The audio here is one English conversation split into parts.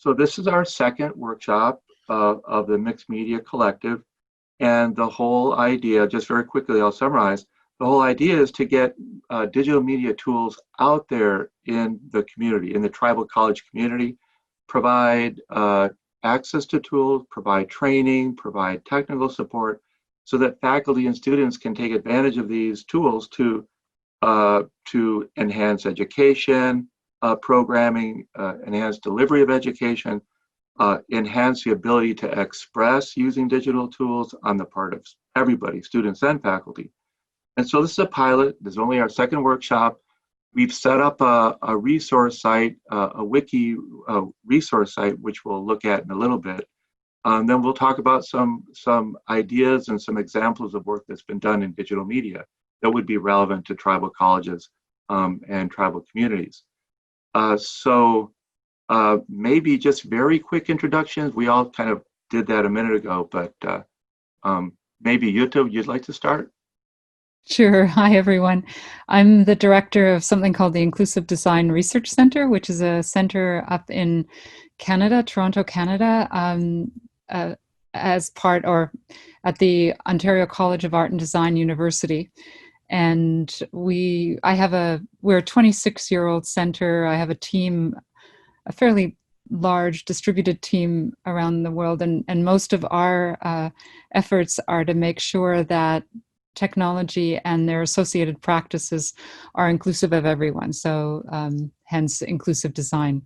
So this is our second workshop of the Mixed Media Collective. And the whole idea, just very quickly, I'll summarize, the whole idea is to get digital media tools out there in the community, in the tribal college community, provide access to tools, provide training, provide technical support, so that faculty and students can take advantage of these tools to enhance education, programming, enhance delivery of education, enhance the ability to express using digital tools on the part of everybody, students and faculty. And so this is a pilot. This is only our second workshop. We've set up a resource site, a wiki resource site, which we'll look at in a little bit. Then we'll talk about some ideas and some examples of work that's been done in digital media that would be relevant to tribal colleges and tribal communities. Maybe just very quick introductions. We all kind of did that a minute ago, but maybe Jutta, you'd like to start? Sure. Hi, everyone. I'm the director of something called the Inclusive Design Research Center, which is a center up in Canada, Toronto, Canada, as part or at the Ontario College of Art and Design University. And we're a 26-year-old center. I have a team, a fairly large distributed team around the world. And most of our efforts are to make sure that technology and their associated practices are inclusive of everyone. So hence inclusive design.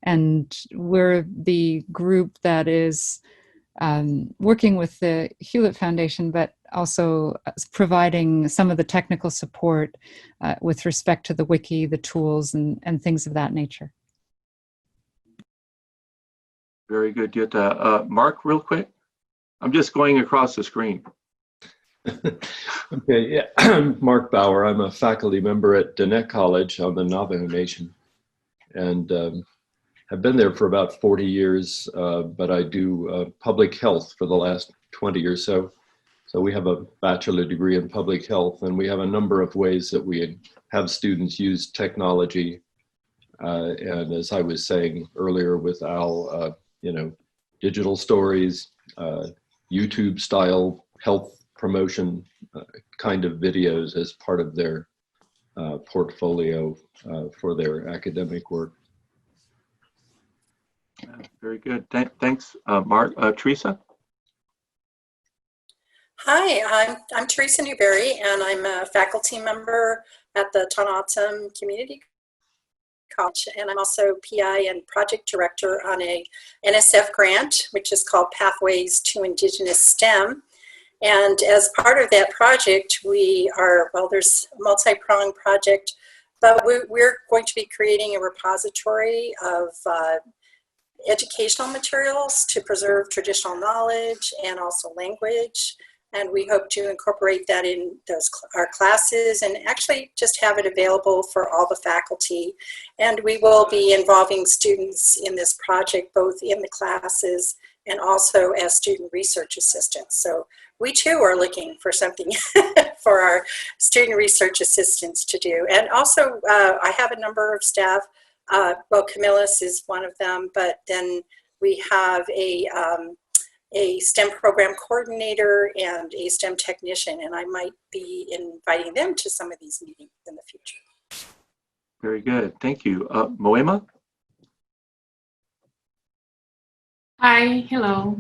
And we're the group that is working with the Hewlett Foundation, but also providing some of the technical support with respect to the wiki, the tools, and things of that nature. Very good, Jutta. Mark, real quick. I'm just going across the screen. Okay, yeah. Mark Bauer. I'm a faculty member at Diné College on the Navajo Nation, and have been there for about 40 years, but I do public health for the last 20 or so. So we have a bachelor degree in public health, and we have a number of ways that we have students use technology. And as I was saying earlier with Al, digital stories, YouTube style health promotion kind of videos as part of their portfolio for their academic work. Very good. Thanks, Mark. Teresa? Hi, I'm Teresa Newberry, and I'm a faculty member at the Tohono O'odham Community College, and I'm also PI and project director on a NSF grant, which is called Pathways to Indigenous STEM. And as part of that project, there's a multi-pronged project, but we're going to be creating a repository of educational materials to preserve traditional knowledge and also language. And we hope to incorporate that in our classes and actually just have it available for all the faculty. And we will be involving students in this project, both in the classes and also as student research assistants. So we too are looking for something for our student research assistants to do. And also I have a number of staff. Camillus is one of them, but then we have a STEM program coordinator and a STEM technician, and I might be inviting them to some of these meetings in the future. Very good, thank you. Moema? Hi, hello.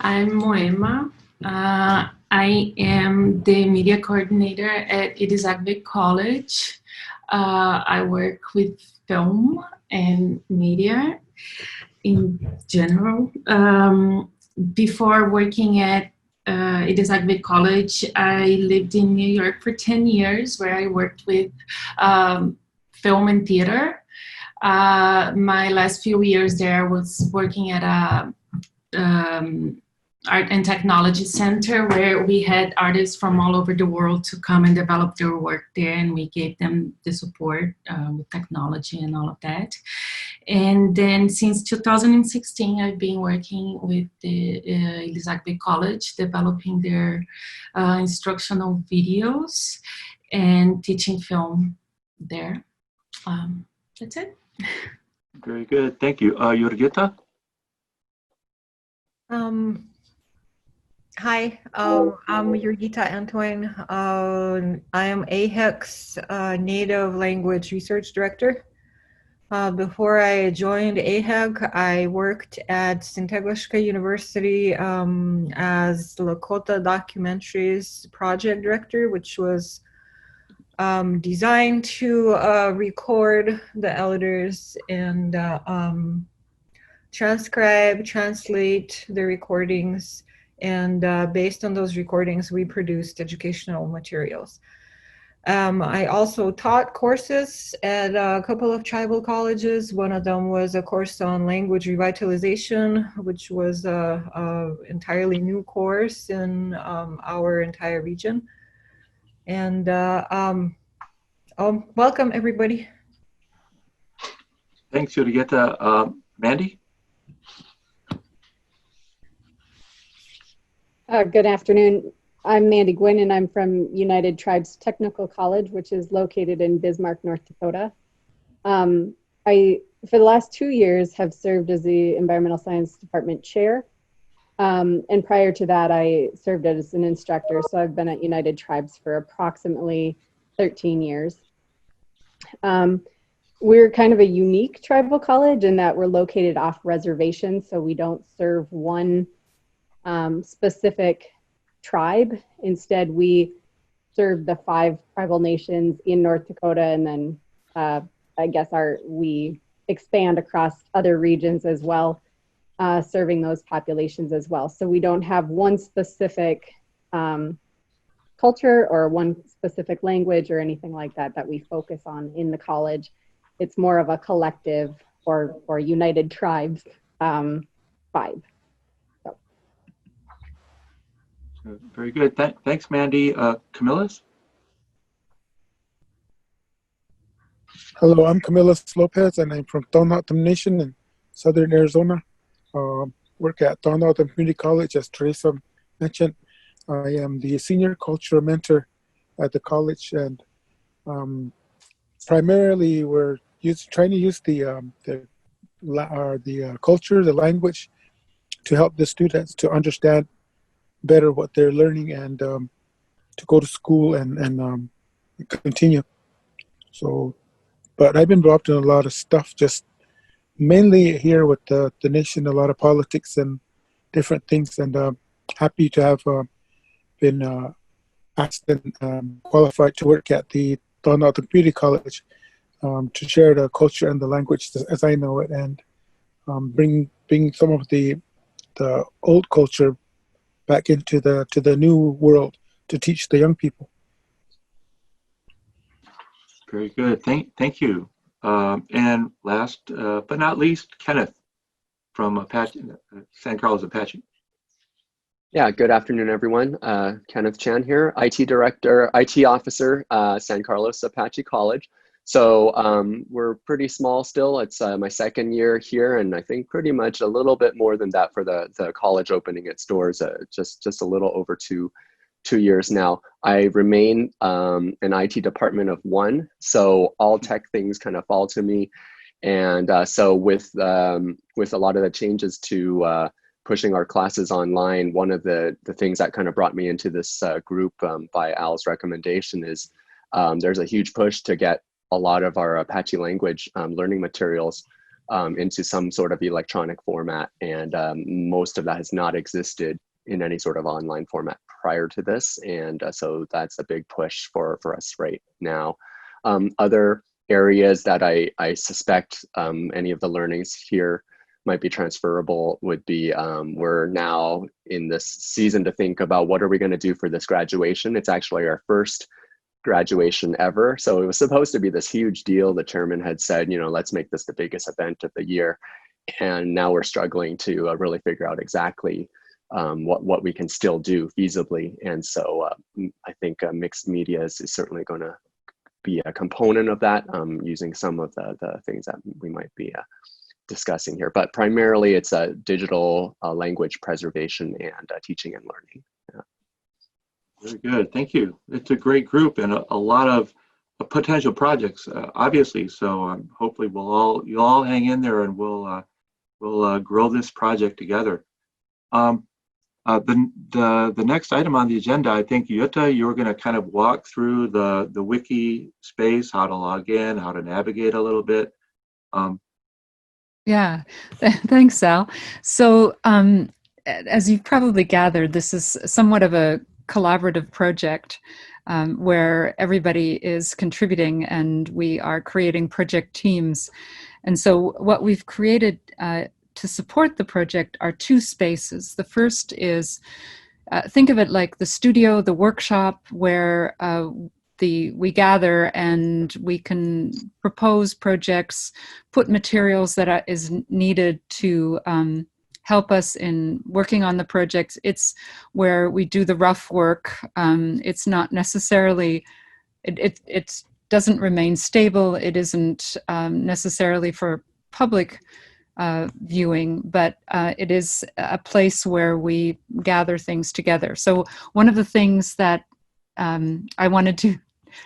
I'm Moema. I am the media coordinator at Idizakwik College. I work with film and media in general. Before working at Idizakwik College, I lived in New York for 10 years, where I worked with film and theater. My last few years there was working at a art and technology center, where we had artists from all over the world to come and develop their work there, and we gave them the support with technology and all of that. And then since 2016, I've been working with the Idizakwik College, developing their instructional videos and teaching film there. That's it. Very good, thank you. Jurgita? Um, Hi, I'm Yurgita Antoine. I am AHEC's Native Language Research Director. Before I joined AHEC, I worked at Sinteglishka University as Lakota Documentaries Project Director, which was designed to record the elders and transcribe, translate the recordings, and based on those recordings, we produced educational materials. I also taught courses at a couple of tribal colleges. One of them was a course on language revitalization, which was a entirely new course in our entire region. And welcome, everybody. Thanks, Yurgita. Mandy? Good afternoon. I'm Mandy Gwynn, and I'm from United Tribes Technical College, which is located in Bismarck, North Dakota. I, for the last 2 years, have served as the Environmental Science Department Chair. And prior to that, I served as an instructor. So I've been at United Tribes for approximately 13 years. We're kind of a unique tribal college in that we're located off reservation, so we don't serve one specific tribe. Instead, we serve the 5 tribal nations in North Dakota, and then I guess we expand across other regions as well, serving those populations as well. So we don't have one specific culture or one specific language or anything like that that we focus on in the college. It's more of a collective or United Tribes vibe. Very good. Thanks, Mandy. Camillus? Hello, I'm Camillus Lopez, and I'm from Tohono Nation in southern Arizona. Work at Tohono Community College, as Teresa mentioned. I am the senior cultural mentor at the college, and primarily we're trying to use the culture, the language, to help the students to understand better what they're learning and to go to school and continue. So, but I've been involved in a lot of stuff, just mainly here with the nation, a lot of politics and different things, and happy to have been asked and qualified to work at the Tohono Community College to share the culture and the language as I know it, and bring some of the old culture back into the new world to teach the young people. Very good. Thank you. And last but not least, Kenneth from Apache, San Carlos Apache. Yeah, good afternoon, everyone. Kenneth Chan here, IT Director, IT Officer, San Carlos Apache College. So we're pretty small still. It's my 2nd year here, and I think pretty much a little bit more than that for the college opening its doors, just a little over two years now. I remain an IT department of 1, so all tech things kind of fall to me. And so with a lot of the changes to pushing our classes online, one of the things that kind of brought me into this group by Al's recommendation is there's a huge push to get a lot of our Apache language learning materials into some sort of electronic format. And most of that has not existed in any sort of online format prior to this. And so that's a big push for us right now. Other areas that I suspect any of the learnings here might be transferable would be we're now in this season to think about what are we going to do for this graduation. It's actually our first graduation ever. So it was supposed to be this huge deal. The chairman had said, let's make this the biggest event of the year. And now we're struggling to really figure out exactly what we can still do feasibly. And so I think mixed media is certainly going to be a component of that, using some of the things that we might be discussing here. But primarily it's digital language preservation and teaching and learning. Yeah. Very good. Thank you. It's a great group and a lot of potential projects, obviously. So hopefully you'll all hang in there, and we'll grow this project together. The next item on the agenda, I think Jutta, you're going to kind of walk through the wiki space, how to log in, how to navigate a little bit. Yeah, thanks, Sal. So as you've probably gathered, this is somewhat of a collaborative project where everybody is contributing and we are creating project teams. And so what we've created to support the project are two spaces. The first is, think of it like the studio, the workshop, where we gather and we can propose projects, put materials that is needed to help us in working on the projects. It's where we do the rough work. It's not necessarily, it doesn't remain stable. It isn't necessarily for public viewing, but it is a place where we gather things together. So one of the things that I wanted to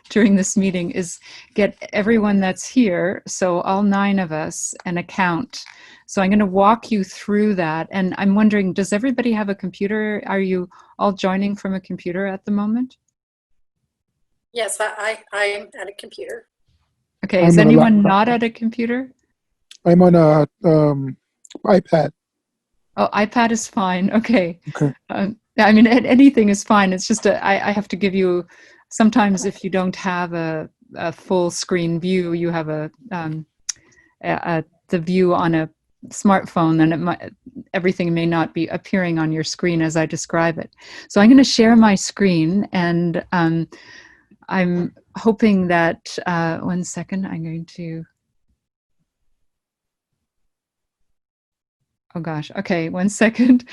during this meeting is get everyone that's here, so all 9 of us, an account. So I'm going to walk you through that. And I'm wondering, does everybody have a computer? Are you all joining from a computer at the moment? Yes, I'm at a computer. Okay, is anyone not at a computer? I'm on a iPad. Oh, iPad is fine. Okay. Okay. I mean, anything is fine. It's just I have to give you, sometimes if you don't have a full screen view, you have the view on a smartphone, then everything may not be appearing on your screen as I describe it. So I'm going to share my screen, and I'm hoping that, 1 second, I'm going to, oh gosh, okay, 1 second.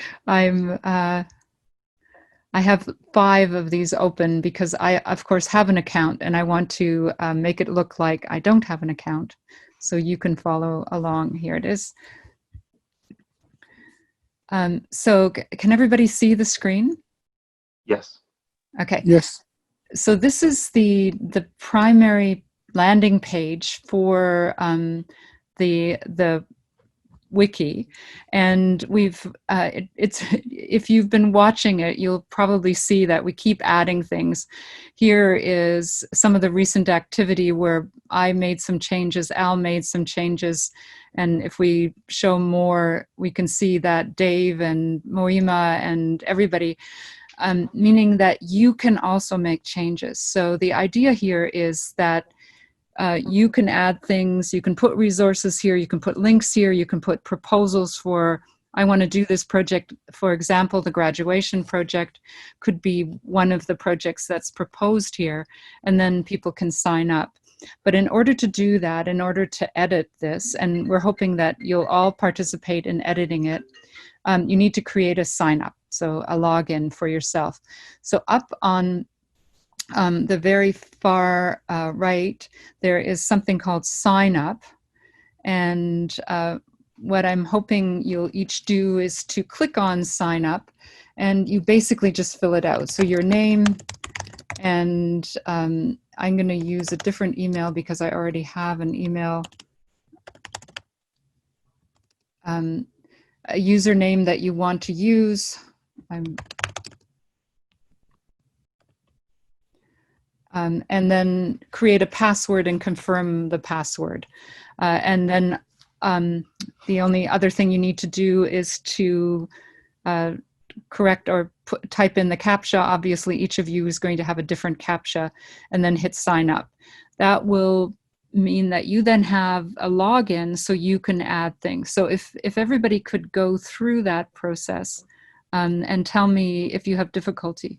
I have 5 of these open because I, of course, have an account and I want to make it look like I don't have an account. So you can follow along. Here it is. So can everybody see the screen? Yes. Okay. Yes. So this is the primary landing page for the wiki, and we've it's if you've been watching it, you'll probably see that we keep adding things. Here is some of the recent activity where I made some changes, Al made some changes, and if we show more, we can see that Dave and Moima and everybody, meaning that you can also make changes. So the idea here is that you can add things, you can put resources here, you can put links here, you can put proposals for, I want to do this project. For example, the graduation project could be one of the projects that's proposed here, and then people can sign up. But in order to do that, in order to edit this, and we're hoping that you'll all participate in editing it, you need to create a sign up, so a login for yourself. So up on the very far right, there is something called Sign Up. And what I'm hoping you'll each do is to click on Sign Up, and you basically just fill it out. So your name, and I'm going to use a different email because I already have an email. A username that you want to use. And then create a password and confirm the password. And then the only other thing you need to do is to correct or type in the CAPTCHA. Obviously, each of you is going to have a different CAPTCHA, and then hit sign up. That will mean that you then have a login so you can add things. So if everybody could go through that process and tell me if you have difficulty.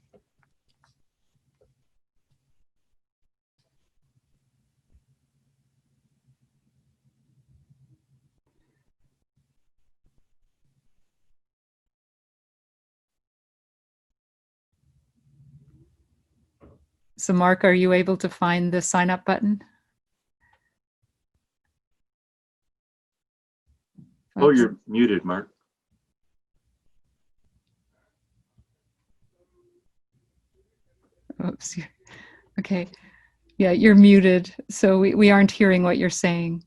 So Mark, are you able to find the sign up button? Oh, you're muted, Mark. Oops. Okay. Yeah, you're muted. So we aren't hearing what you're saying.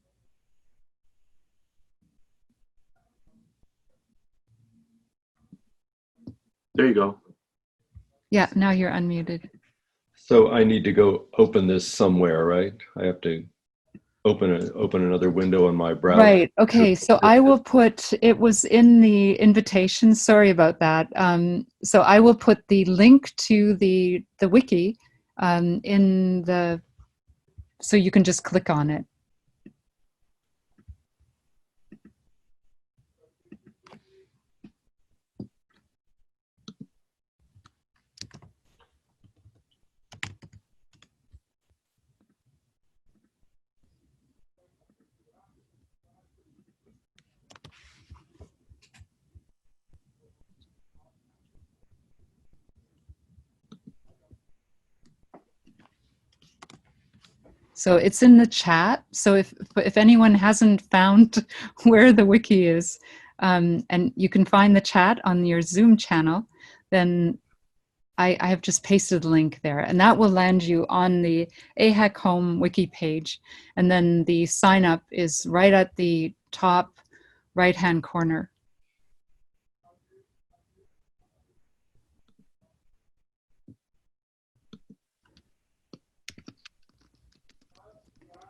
There you go. Yeah, now you're unmuted. So I need to go open this somewhere, right? I have to open another window on my browser. Right. Okay. So I will put, it was in the invitation. Sorry about that. So I will put the link to the wiki in the, so you can just click on it. So it's in the chat. So if anyone hasn't found where the wiki is, and you can find the chat on your Zoom channel, then I have just pasted the link there, and that will land you on the AHEC Home wiki page. And then the sign up is right at the top right-hand corner.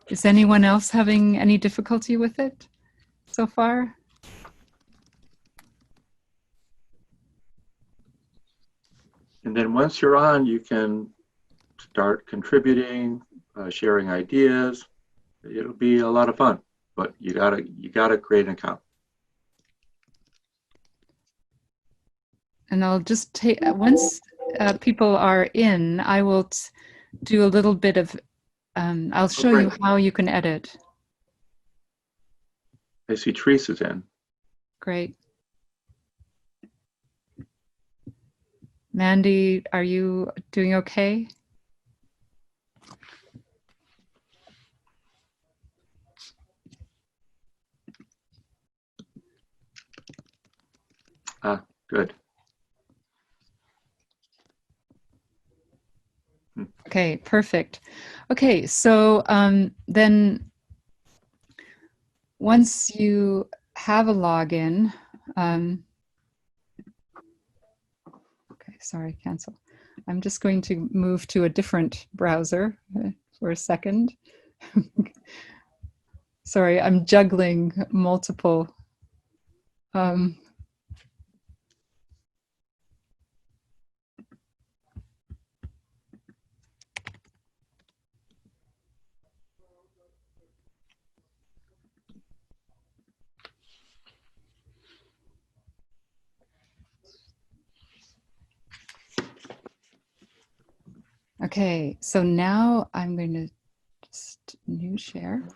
Is anyone else having any difficulty with it so far? And then once you're on, you can start contributing, sharing ideas. It'll be a lot of fun, but you gotta create an account. And I'll just take, once people are in, I will do a little bit of, I'll show you how you can edit. I see Teresa's in. Great. Mandy, are you doing okay? Ah, good. Okay, perfect. Okay, so then once you have a login, okay, sorry, cancel. I'm just going to move to a different browser for a second. Sorry, I'm juggling multiple. Okay, so now I'm going to just new share.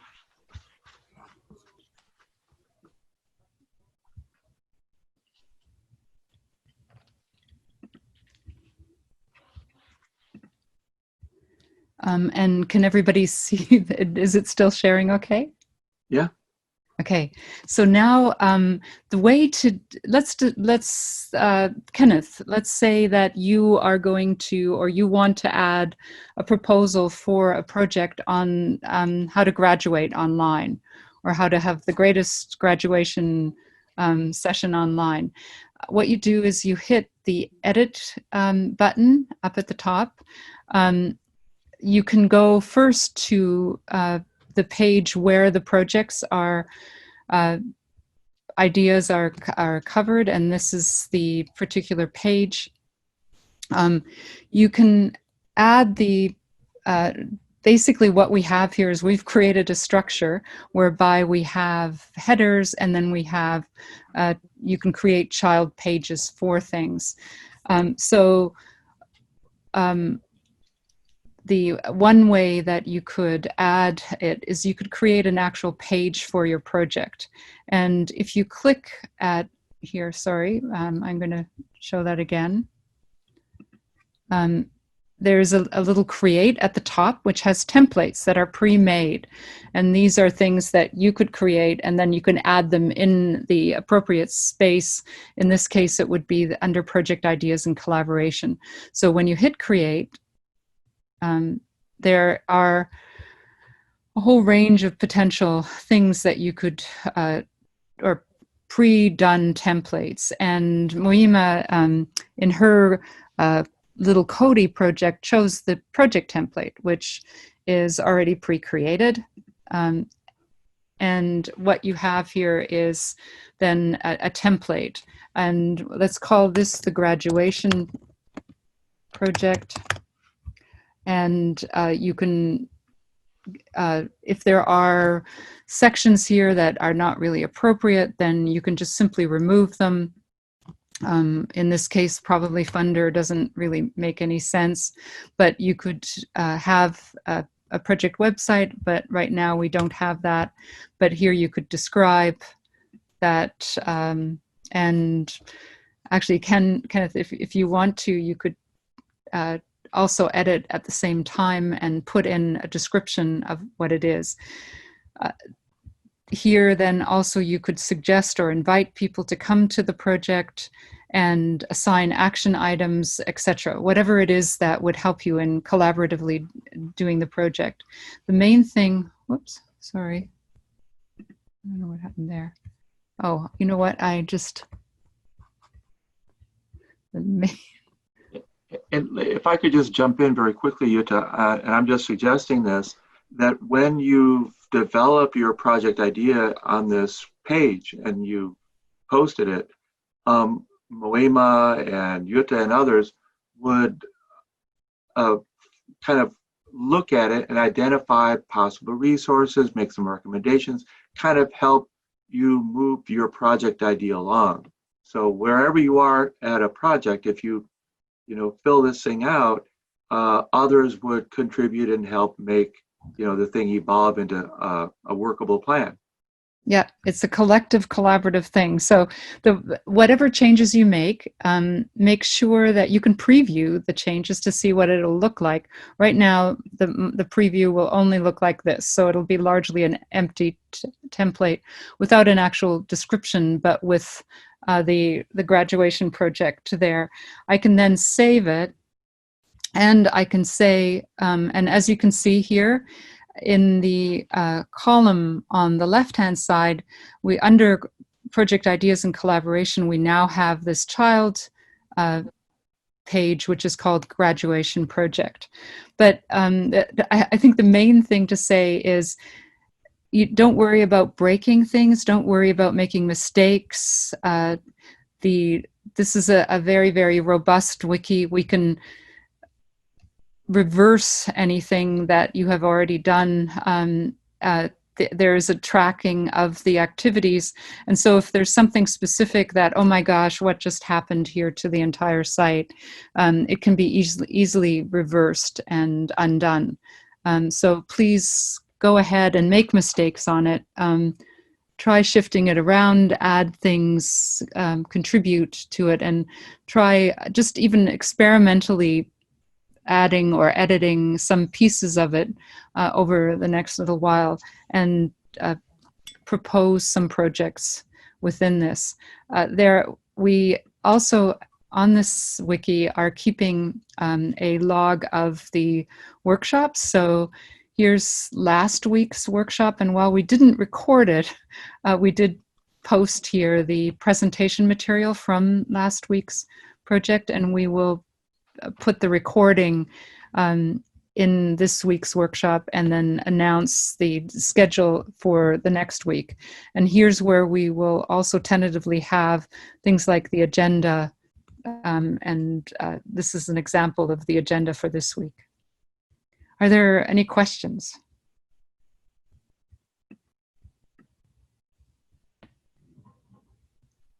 And can everybody see, is it still sharing okay? Yeah. Okay, so now the way to, Kenneth, let's say that you are going to, or you want to add a proposal for a project on how to graduate online, or how to have the greatest graduation session online. What you do is you hit the edit button up at the top. You can go first to the page where the projects are, ideas are covered, and this is the particular page. You can add the, basically what we have here is we've created a structure whereby we have headers, and then we have, you can create child pages for things. The one way that you could add it is you could create an actual page for your project. And if you click at here, sorry, I'm going to show that again. There's a little create at the top, which has templates that are pre-made. And these are things that you could create, and then you can add them in the appropriate space. In this case, it would be under project ideas and collaboration. So when you hit create, there are a whole range of potential things that you could, or pre-done templates. And Moima, in her little Cody project, chose the project template, which is already pre-created. And what you have here is then a template. And let's call this the graduation project. And you can, if there are sections here that are not really appropriate, then you can just simply remove them. In this case, probably funder doesn't really make any sense, but you could have a project website, but right now we don't have that. But here you could describe that, and actually, Kenneth, if you want to, you could also edit at the same time and put in a description of what it is. Here, then also you could suggest or invite people to come to the project and assign action items, etc. Whatever it is that would help you in collaboratively doing the project. The main thing, whoops, sorry. I don't know what happened there. Oh, you know what? And if I could just jump in very quickly, Jutta, and I'm just suggesting this, that when you develop your project idea on this page and you posted it, Moima and Jutta and others would kind of look at it and identify possible resources, make some recommendations, kind of help you move your project idea along. So wherever you are at a project, if you fill this thing out, others would contribute and help make the thing evolve into a workable plan. Yeah, it's a collective, collaborative thing. So whatever changes you make, make sure that you can preview the changes to see what it'll look like. Right now, the preview will only look like this. So it'll be largely an empty template without an actual description, but with the graduation project there. I can then save it, and I can say, and as you can see here, in the column on the left-hand side, under project ideas and collaboration, we now have this child page, which is called graduation project. But I think the main thing to say is, you don't worry about breaking things. Don't worry about making mistakes. This is a very, very robust wiki. We can reverse anything that you have already done. There is a tracking of the activities. And so if there's something specific that, oh my gosh, what just happened here to the entire site, it can be easily reversed and undone. So please go ahead and make mistakes on it. Try shifting it around, add things, contribute to it, and try just even experimentally adding or editing some pieces of it over the next little while, and propose some projects within this. We also, on this wiki, are keeping a log of the workshops. So here's last week's workshop, and while we didn't record it, we did post here the presentation material from last week's project, and we will put the recording in this week's workshop and then announce the schedule for the next week. And here's where we will also tentatively have things like the agenda, and this is an example of the agenda for this week. Are there any questions?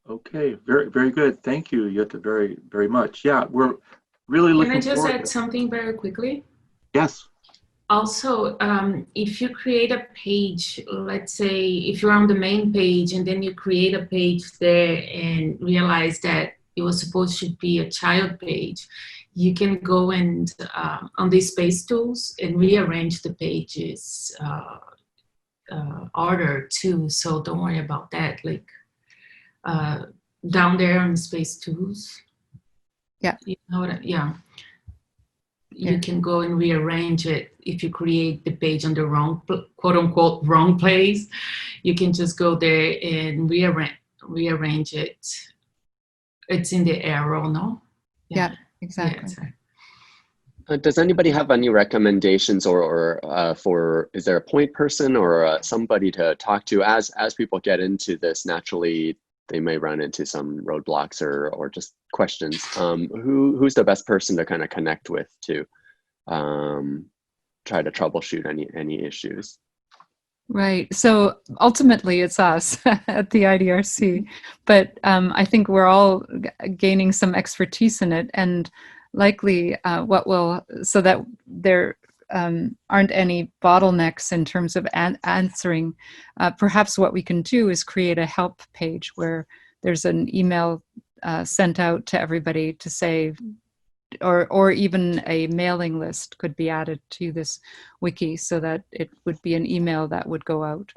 Okay, very, very good. Thank you, Jutta, very, very much. Yeah, we're really looking forward. Can I just add something very quickly? Yes. Also, if you create a page, let's say if you're on the main page and then you create a page there and realize that it was supposed to be a child page, you can go and on these space tools and rearrange the pages order too. So don't worry about that. Like down there on the space tools. Yeah. You know what? Yeah. You can go and rearrange it. If you create the page on the wrong, quote unquote, wrong place, you can just go there and rearrange it. It's in the arrow, no? Yeah, exactly. Yeah, sorry. Does anybody have any recommendations or for, is there a point person or somebody to talk to as people get into this? Naturally, they may run into some roadblocks or just questions. Who's the best person to kind of connect with to try to troubleshoot any issues? Right. So ultimately, it's us at the IDRC, but I think we're all gaining some expertise in it, and likely so that there aren't any bottlenecks in terms of answering. Perhaps what we can do is create a help page where there's an email sent out to everybody to say, or even a mailing list could be added to this wiki so that it would be an email that would go out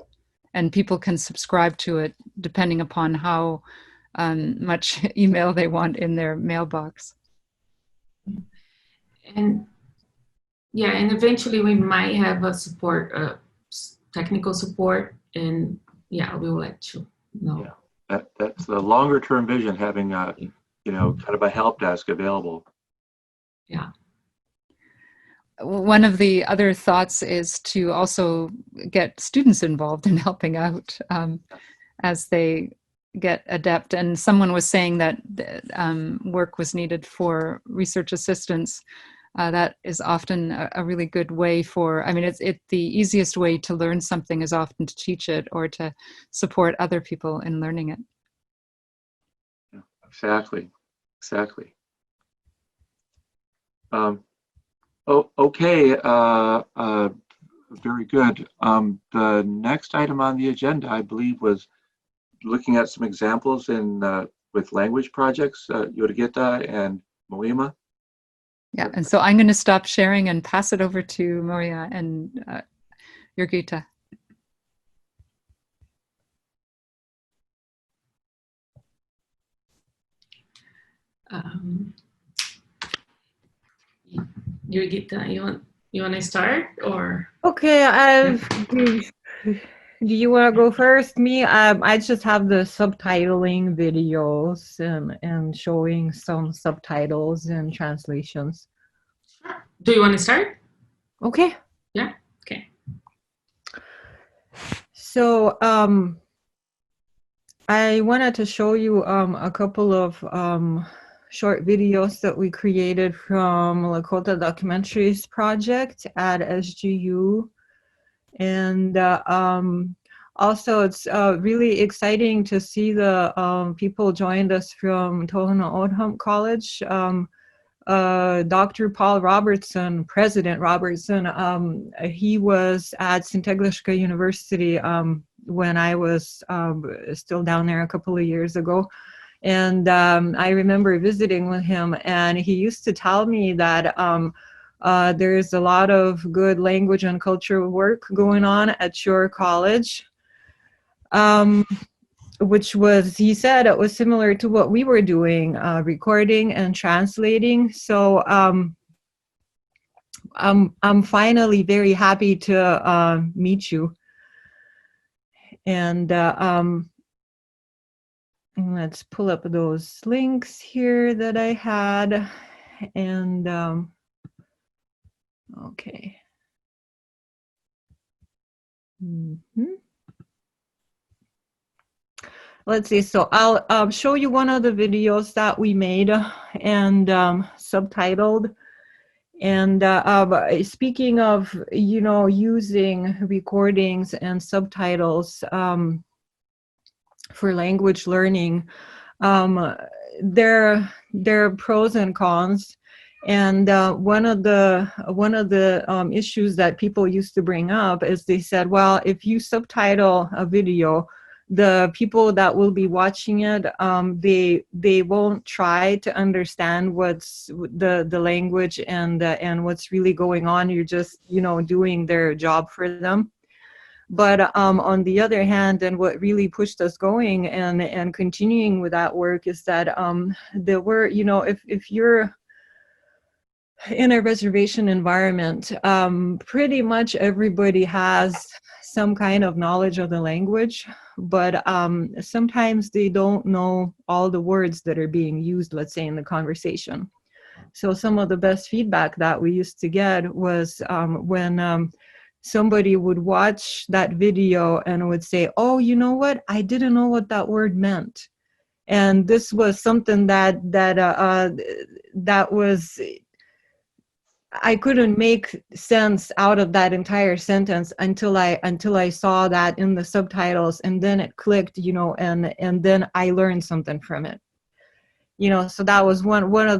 and people can subscribe to it depending upon how much email they want in their mailbox. And yeah, and eventually we might have a support, technical support, and yeah, we will let you know. Yeah. That's the longer term vision, having kind of a help desk available. Yeah. One of the other thoughts is to also get students involved in helping out as they get adept. And someone was saying that work was needed for research assistants. That is often a really good way for, the easiest way to learn something is often to teach it or to support other people in learning it. Yeah, exactly. Okay, very good. The next item on the agenda, I believe, was looking at some examples with language projects, Yorgita and Moima. Yeah, and so I'm going to stop sharing and pass it over to Maria and Yorgita. Yorgita, you want to start or? Okay, do you want to go first? Me, I just have the subtitling videos and showing some subtitles and translations. Do you want to start? Okay. Yeah. Okay. So I wanted to show you a couple of short videos that we created from Lakota Documentaries Project at SGU. And also it's really exciting to see the people joined us from Tohono O'odham College. Dr. Paul Robertson, President Robertson, he was at Sinteglishka University when I was still down there a couple of years ago. And I remember visiting with him, and he used to tell me that there's a lot of good language and culture work going on at your college, which was, he said, it was similar to what we were doing, recording and translating. So I'm finally very happy to meet you. And let's pull up those links here that I had. And okay. Let's see. So I'll show you one of the videos that we made and subtitled. And speaking of, using recordings and subtitles for language learning, there are pros and cons. And one of the issues that people used to bring up is they said, well, if you subtitle a video, the people that will be watching it, they won't try to understand what's the language and what's really going on. You're just doing their job for them. But on the other hand, and what really pushed us going and continuing with that work is that there were, if you're in a reservation environment, pretty much everybody has some kind of knowledge of the language, but sometimes they don't know all the words that are being used, let's say, in the conversation. So some of the best feedback that we used to get was when somebody would watch that video and would say, oh, you know what? I didn't know what that word meant. And this was something that was, I couldn't make sense out of that entire sentence until I saw that in the subtitles, and then it clicked, you know, and then I learned something from it. You know, so that was one of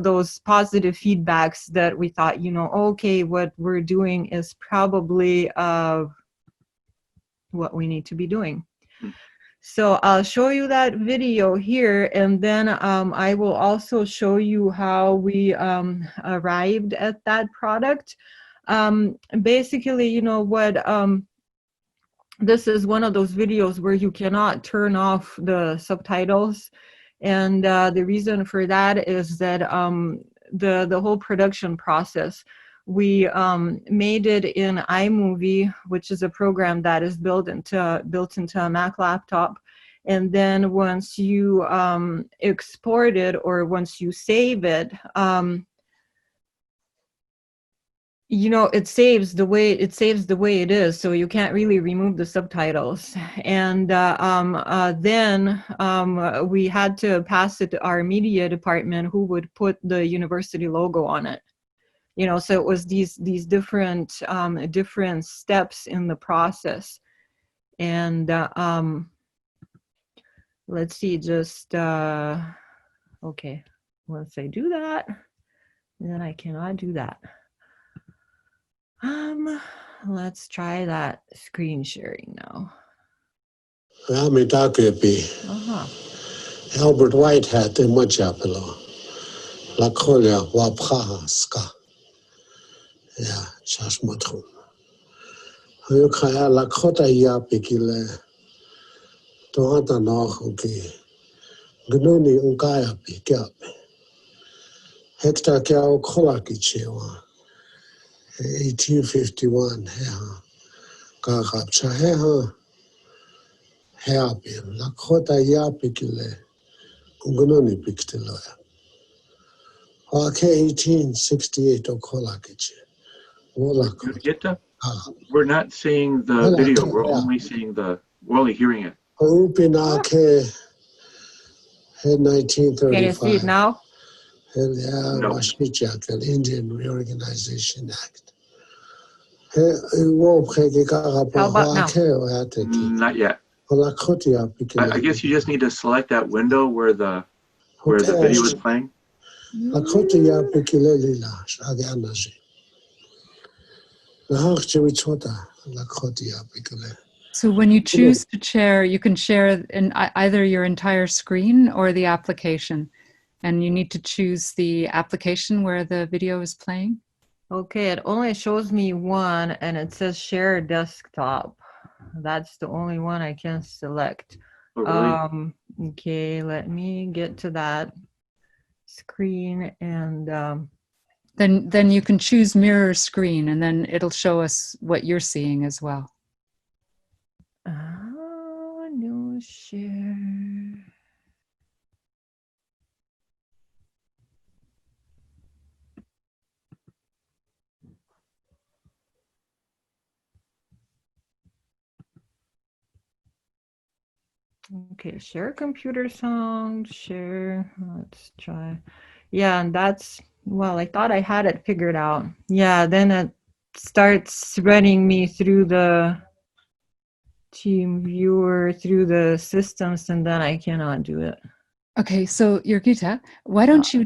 those positive feedbacks that we thought, you know, okay, what we're doing is probably what we need to be doing. So I'll show you that video here, and then I will also show you how we arrived at that product. Basically, you know what, this is one of those videos where you cannot turn off the subtitles. And the reason for that is that the whole production process, we made it in iMovie, which is a program that is built into a Mac laptop. And then once you export it, or once you save it, you know, it saves the way it is, so you can't really remove the subtitles. And then we had to pass it to our media department, who would put the university logo on it. You know, so it was these different steps in the process. And let's see, just okay, once I do that, then I cannot do that. Let's try that screen sharing now. Albert Whitehead de Mojapelo. La Colia Wapaska. Yeah, Chasmotum. You can have La Cota Yapikile. Tohata Nohuki. Gnuni Ungaya Pikap. Hector Cao Kolakichewa. 1851, Gagap Chaheha, Hairpin, Lakota Yapikile, Gunoni Pictiloya. Okay, 1868, Okolakich. Yurgita, we're not seeing the video, we're only hearing it. Upinake, 1935. Can you see it now? No. The Indian Reorganization Act. How about now? Not yet. I guess you just need to select that window where the video is playing. So when you choose to share, you can share in either your entire screen or the application. And you need to choose the application where the video is playing. Okay, it only shows me one, and it says share desktop. That's the only one I can select. Oh, really? Okay, let me get to that screen, and then you can choose mirror screen, and then it'll show us what you're seeing as well. New share. Okay, share computer sound, share, let's try. Yeah, and that's, well, I thought I had it figured out. Yeah, then it starts running me through the team viewer, through the systems, and then I cannot do it. Okay, so Jurgita, why don't you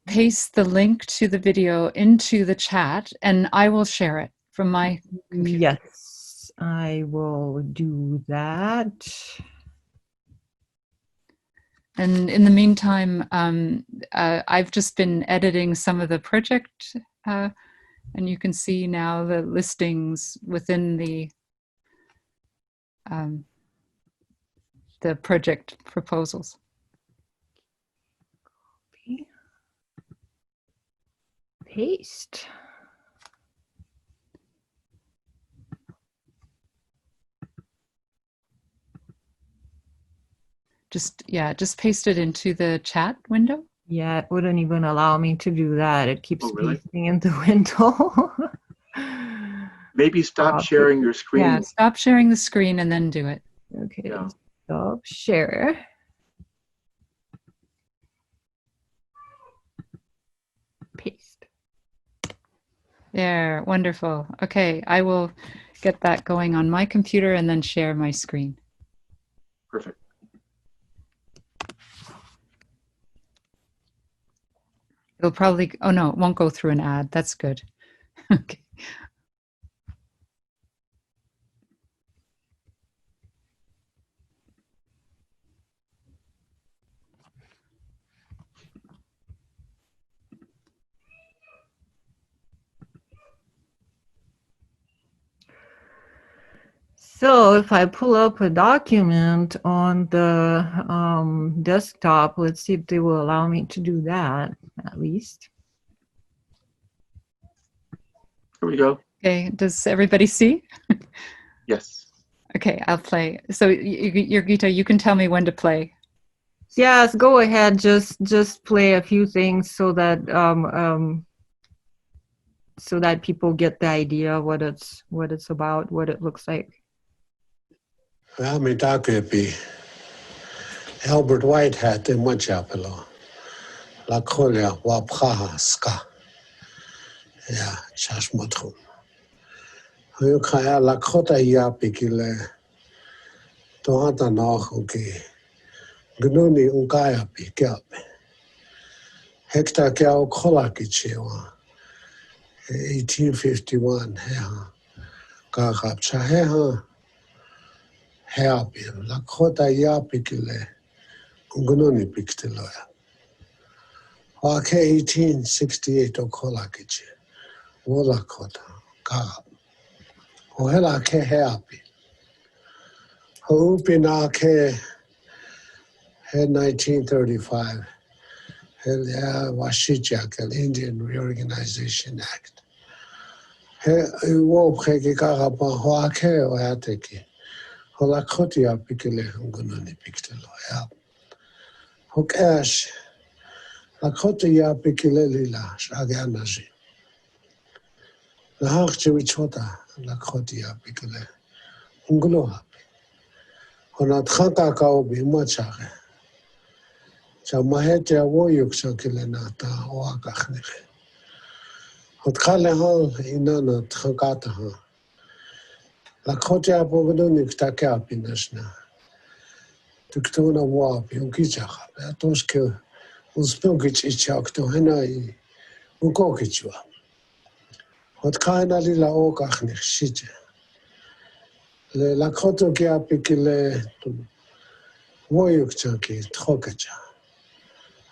paste the link to the video into the chat, and I will share it from my computer. Yes, I will do that. And in the meantime, I've just been editing some of the project, and you can see now the listings within the project proposals. paste. Just paste it into the chat window. Yeah, it wouldn't even allow me to do that. It keeps Oh, really? pasting in the window. Maybe stop Okay. sharing your screen. Yeah, stop sharing the screen and then do it. Okay, Yeah. stop share. Paste. There, wonderful. Okay, I will get that going on my computer and then share my screen. Perfect. It'll probably, oh no, it won't go through an ad. That's good. Okay. So if I pull up a document on the desktop, let's see if they will allow me to do that, at least. Here we go. Okay, does everybody see? Yes. Okay, I'll play. So, Yurgita, you can tell me when to play. Yes, go ahead. Just play a few things so that people get the idea what it's about, what it looks like. Albert Whitehead in Machapelo. La Colia Wapha Ska. Yeah, Chashmotum. You can la Cota Yapikile. Tohata Nahuki. Gnuni Ungaya Pikap. Hector Gal Kolakichewa. 1851. Gagap Chaheha. Happy. La Cota Yapikile. Gununi Picteloya. Wake 1868 Okolakiche. Wolakota. Gagap. Ohela ke happy. Hoopina ke 1935. Washijak, Indian Reorganization Act. Wopeke Garapa Hoake Oateki. Holakotia Pikile Hungununi Picteloya. Hokash. Lakotia Pikile Lila Shaganaji. Lahachwichota Lakotia Pikile. Unguloha. Honatkhaka Kaubi Machare. Jamahete Woyuk Shakilenata Oakachnik. Hotkalehan Inana Thankataha. Lakotia Bogodunik Takapinashna. Tuktuna Wap, Yunkichaka, Atoske, Uspilkich Ichak to Henai, Unkokichua. Hotkana Lila Okachnik Shije. Lakoto Kiapikile Woyuk Chaki, Trokacha.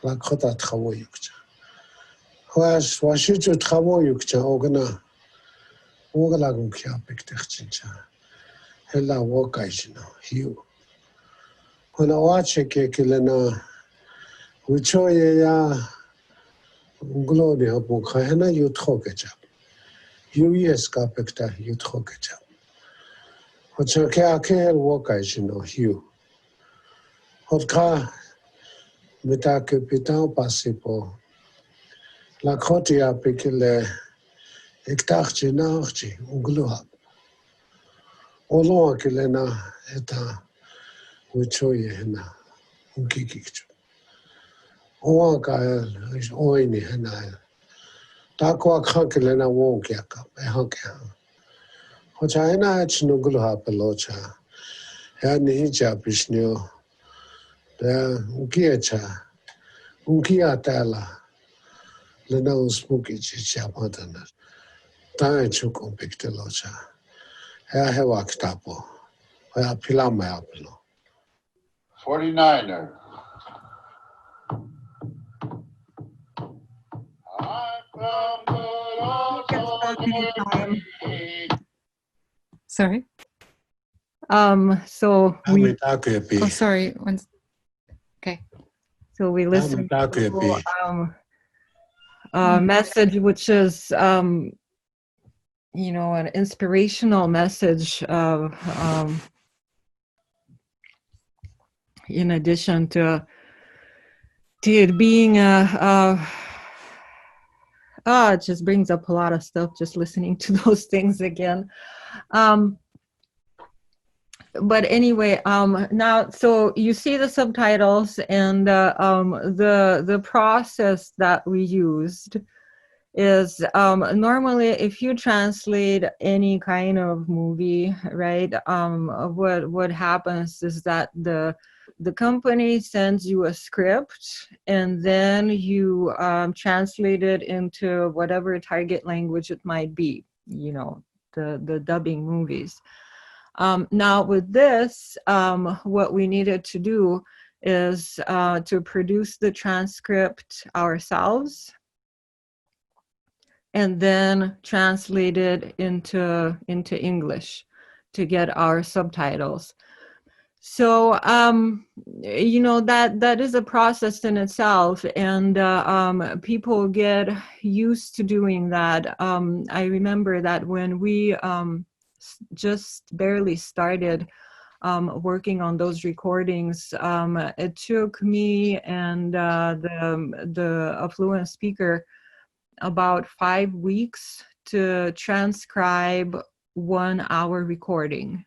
Lakota Trawoyukcha. Washichu Trawoyukcha, Ogana, Ogalagun Kiapik Techincha. Hella Wokajino, Hugh. When I watch a Kilena, which ya Gloria Bukahana, you Trokacha. You yes, Capecta, you Trokacha. What's your care Wokajino, Hugh. Hotka. Mitake Pitan Pasipo. La Cotia Pikile Ektachi Narchi, Ungluhab. Olo Kilena eta Wichoyena, Unkikichu. Oankael is Oini Henael. Takwa Kankilena Wonkiaka, Ehanka. Hochaina Chinugluha Pelocha. Yani Hija Pishnio. The Ukiacha, Ukiatala, Lena Spooky Chapatana, Tine Chukum Pictelocha, Hair Hewaktapo, Where Pilama Apelo. 49er. Sorry. So we. Oh, sorry. Okay. So we listen to message, which is, you know, an inspirational message of, in addition to it being it just brings up a lot of stuff just listening to those things again. But anyway, now, so you see the subtitles, and the process that we used is, normally if you translate any kind of movie, right, what happens is that the company sends you a script, and then you translate it into whatever target language it might be, you know, the dubbing movies. Now with this, what we needed to do is to produce the transcript ourselves, and then translate it into English to get our subtitles. So, you know, that is a process in itself, and people get used to doing that. I remember that when we just barely started working on those recordings, it took me and the affluent speaker about 5 weeks to transcribe 1 hour recording.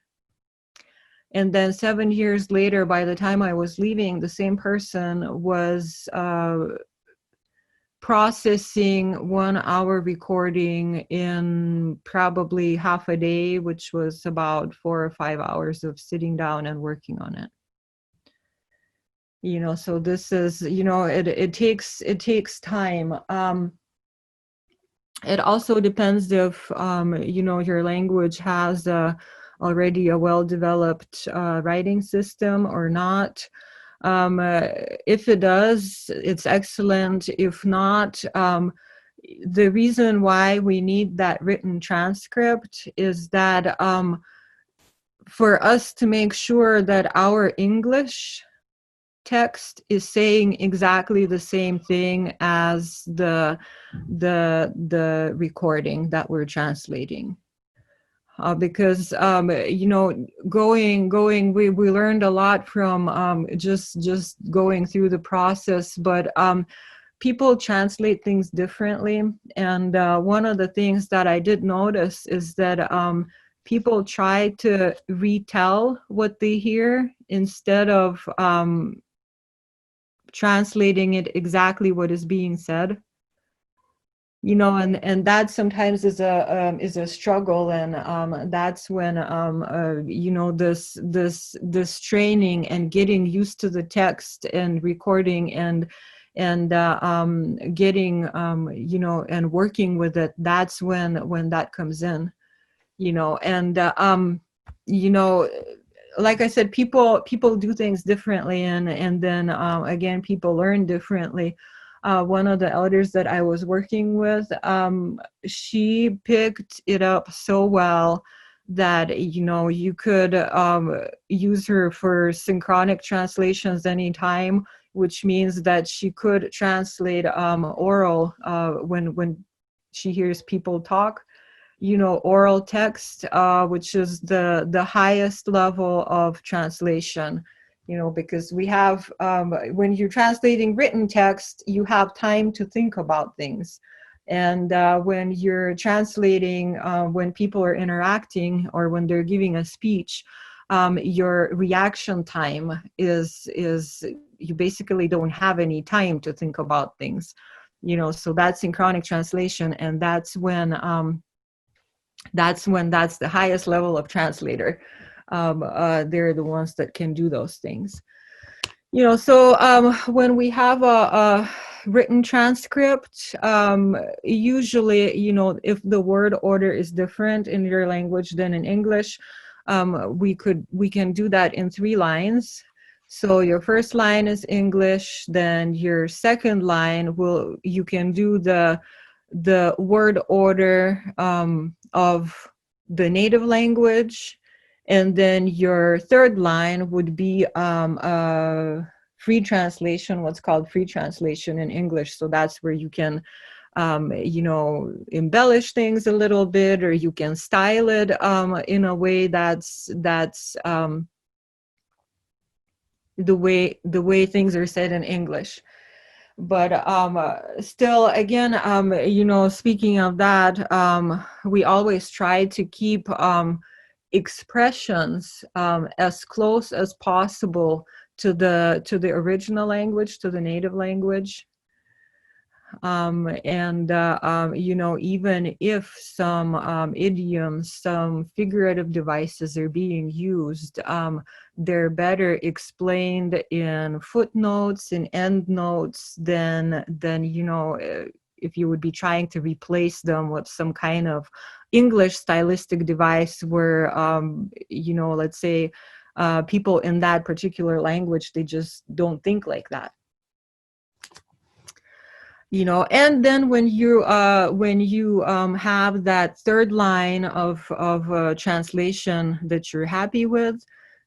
And then 7 years later, by the time I was leaving, the same person was processing 1 hour recording in probably half a day, which was about 4 or 5 hours of sitting down and working on it. You know, so this is, you know, it takes time. It also depends if, you know, your language has already a well-developed writing system or not. If it does, it's excellent. If not, the reason why we need that written transcript is that for us to make sure that our English text is saying exactly the same thing as the recording that we're translating. Because you know, we learned a lot from just going through the process, but people translate things differently. And one of the things that I did notice is that people try to retell what they hear instead of translating it exactly what is being said. You know, and that sometimes is a struggle, and that's when you know, this training and getting used to the text and recording and getting you know, and working with it, that's when that comes in, you know. And you know, like I said, people do things differently, and then again, people learn differently. One of the elders that I was working with, she picked it up so well that, you know, you could use her for synchronic translations anytime, which means that she could translate oral when she hears people talk, you know, oral text, which is the highest level of translation. You know, because we have, when you're translating written text, you have time to think about things. And when you're translating, when people are interacting or when they're giving a speech, your reaction time is you basically don't have any time to think about things. You know, so that's synchronic translation, and that's when that's the highest level of translator. They're the ones that can do those things. You know, so when we have a written transcript, usually, you know, if the word order is different in your language than in English, we can do that in 3 lines. So your first line is English, then your second line you can do the word order of the native language. And then your third line would be a free translation, what's called free translation in English. So that's where you can you know, embellish things a little bit, or you can style it in a way that's the way things are said in English. But still, again, you know, speaking of that, we always try to keep expressions as close as possible to the original language, to the native language. You know, even if some idioms, some figurative devices are being used, they're better explained in footnotes, in endnotes, than you know, if you would be trying to replace them with some kind of English stylistic device where, you know, let's say people in that particular language, they just don't think like that. You know, and then when you have that third line of translation that you're happy with,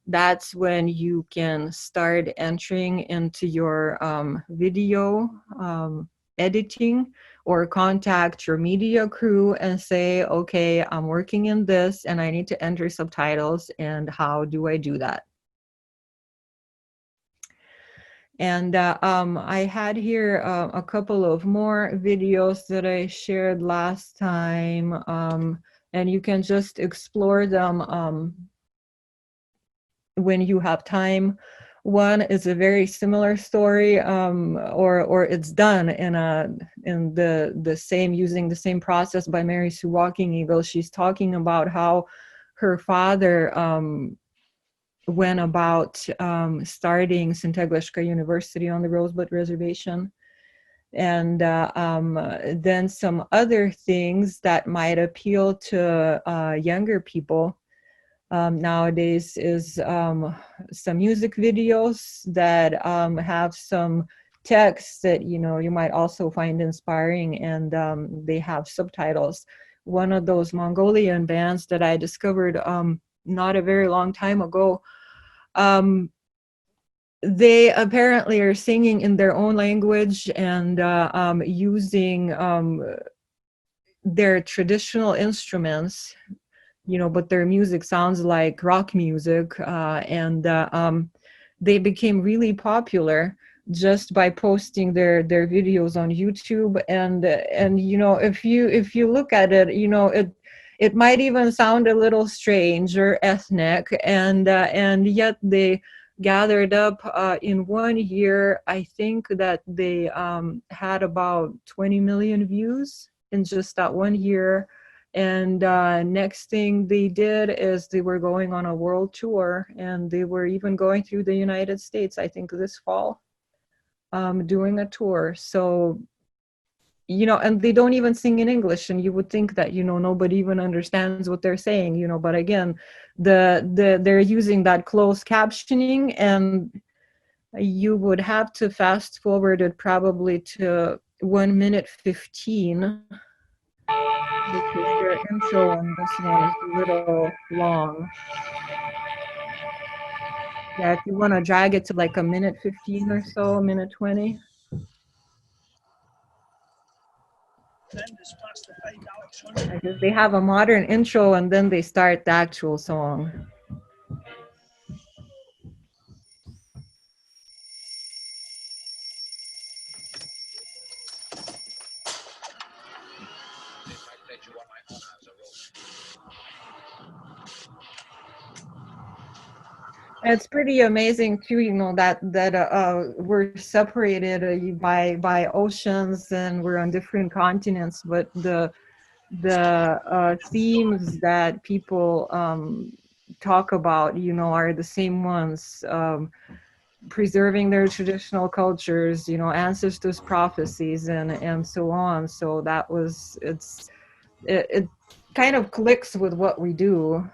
that's when you can start entering into your video editing, or contact your media crew and say, okay, I'm working in this and I need to enter subtitles, and how do I do that? And I had here a couple of more videos that I shared last time, and you can just explore them when you have time. One is a very similar story, or it's done in the same, using the same process, by Mary Sue Walking Eagle. She's talking about how her father went about starting Sinteglishka University on the Rosebud Reservation. And then some other things that might appeal to younger people nowadays is some music videos that have some text that, you know, you might also find inspiring, and they have subtitles. One of those Mongolian bands that I discovered not a very long time ago, they apparently are singing in their own language and using their traditional instruments, you know, but their music sounds like rock music, and they became really popular just by posting their videos on YouTube. And you know, if you look at it, you know, it might even sound a little strange or ethnic, and yet they gathered up in 1 year. I think that they had about 20 million views in just that 1 year. And next thing they did is they were going on a world tour, and they were even going through the United States, I think this fall, doing a tour. So, you know, and they don't even sing in English, and you would think that, you know, nobody even understands what they're saying, you know, but again, they're using that closed captioning, and you would have to fast forward it probably to 1:15, because their intro on this one is a little long. Yeah, if you want to drag it to like 1:15 or so, 1:20. Because they have a modern intro and then they start the actual song. It's pretty amazing too, you know, that we're separated by oceans, and we're on different continents, but the themes that people talk about, you know, are the same ones. Preserving their traditional cultures, you know, ancestors' prophecies, and so on. So that was, it kind of clicks with what we do.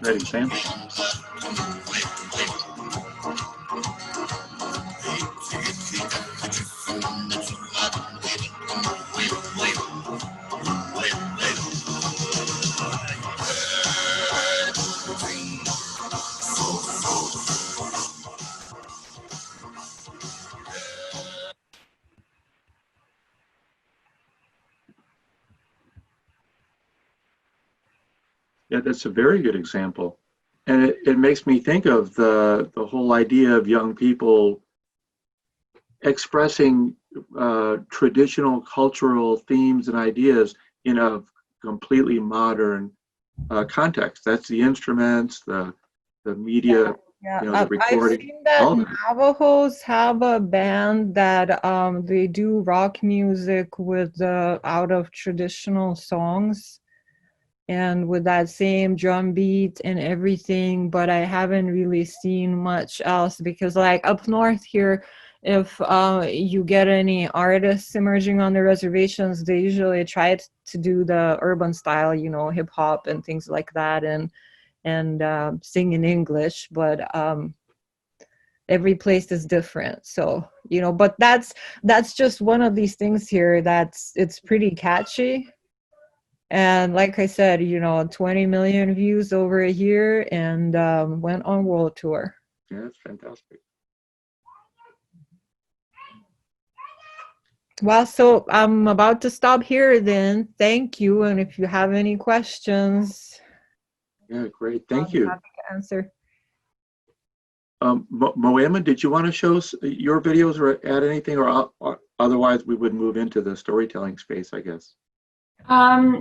great example. Yeah, that's a very good example. And it makes me think of the whole idea of young people expressing traditional cultural themes and ideas in a completely modern context. That's the instruments, the media, Yeah, you know, the I've recording. seen that all that. Navajos have a band that they do rock music with out of traditional songs and with that same drum beat and everything, but I haven't really seen much else because like up north here, if you get any artists emerging on the reservations, they usually try to do the urban style, you know, hip hop and things like that, and sing in English, but every place is different. So, you know, but that's just one of these things here it's pretty catchy. And like I said, you know, 20 million views over a year and went on world tour. Yeah, that's fantastic. Well, so I'm about to stop here then. Thank you. And if you have any questions, Yeah, great. Thank I'll be you. happy to answer. Moema, did you want to show your videos or add anything, or otherwise we would move into the storytelling space, I guess?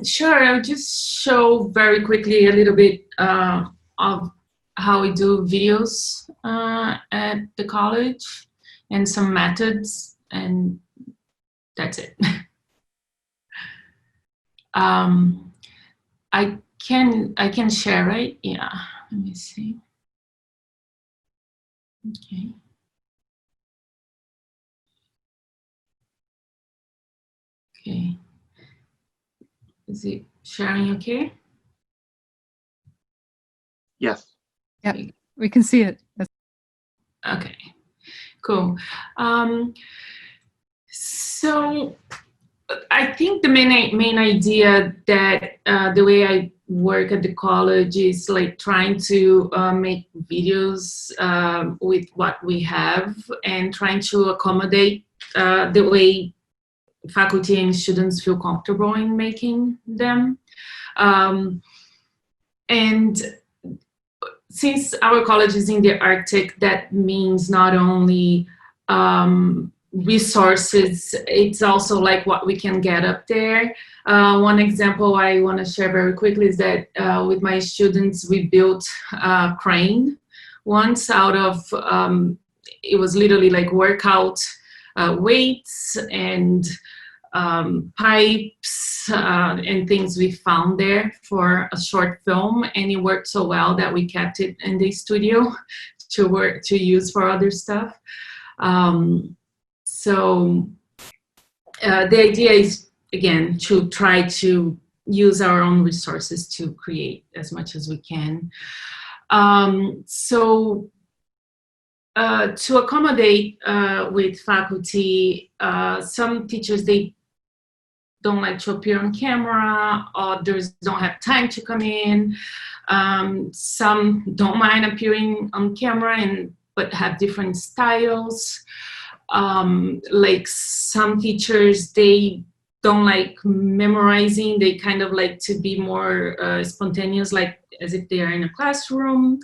Sure, I'll just show very quickly a little bit of how we do videos at the college and some methods, and that's it. I can share, right? Yeah, let me see. Okay. Okay. Is it sharing okay? Yes. Yeah, we can see it. Okay, cool. So I think the main idea that the way I work at the college is like trying to make videos with what we have and trying to accommodate the way faculty and students feel comfortable in making them. And since our college is in the Arctic, that means not only resources, it's also like what we can get up there. One example I want to share very quickly is that with my students, we built a crane once out of, it was literally like workout weights and pipes and things we found there for a short film, and it worked so well that we kept it in the studio to use for other stuff. So the idea is, again, to try to use our own resources to create as much as we can. To accommodate with faculty, some teachers, they don't like to appear on camera, others don't have time to come in. Some don't mind appearing on camera but have different styles. Like some teachers, they don't like memorizing, they kind of like to be more spontaneous, like as if they are in a classroom,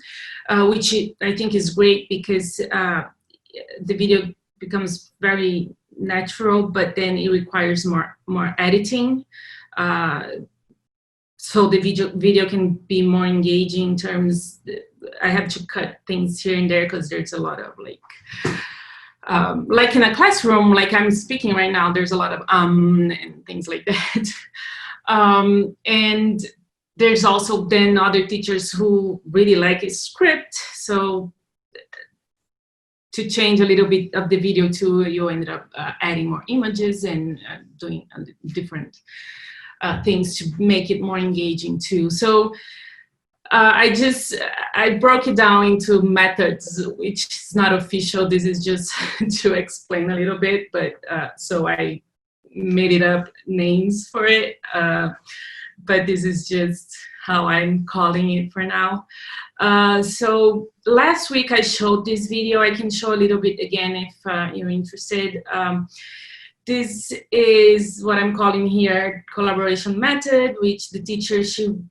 which I think is great because the video becomes very natural, but then it requires more editing. So the video can be more engaging in terms, I have to cut things here and there because there's a lot of like in a classroom, like I'm speaking right now, there's a lot of and things like that. And there's also then other teachers who really like a script. So to change a little bit of the video too, you ended up adding more images and doing different things to make it more engaging too. So I broke it down into methods, which is not official. This is just to explain a little bit, but so I made it up names for it. But this is just how I'm calling it for now. So last week I showed this video. I can show a little bit again if you're interested. This is what I'm calling here collaboration method, which the teacher should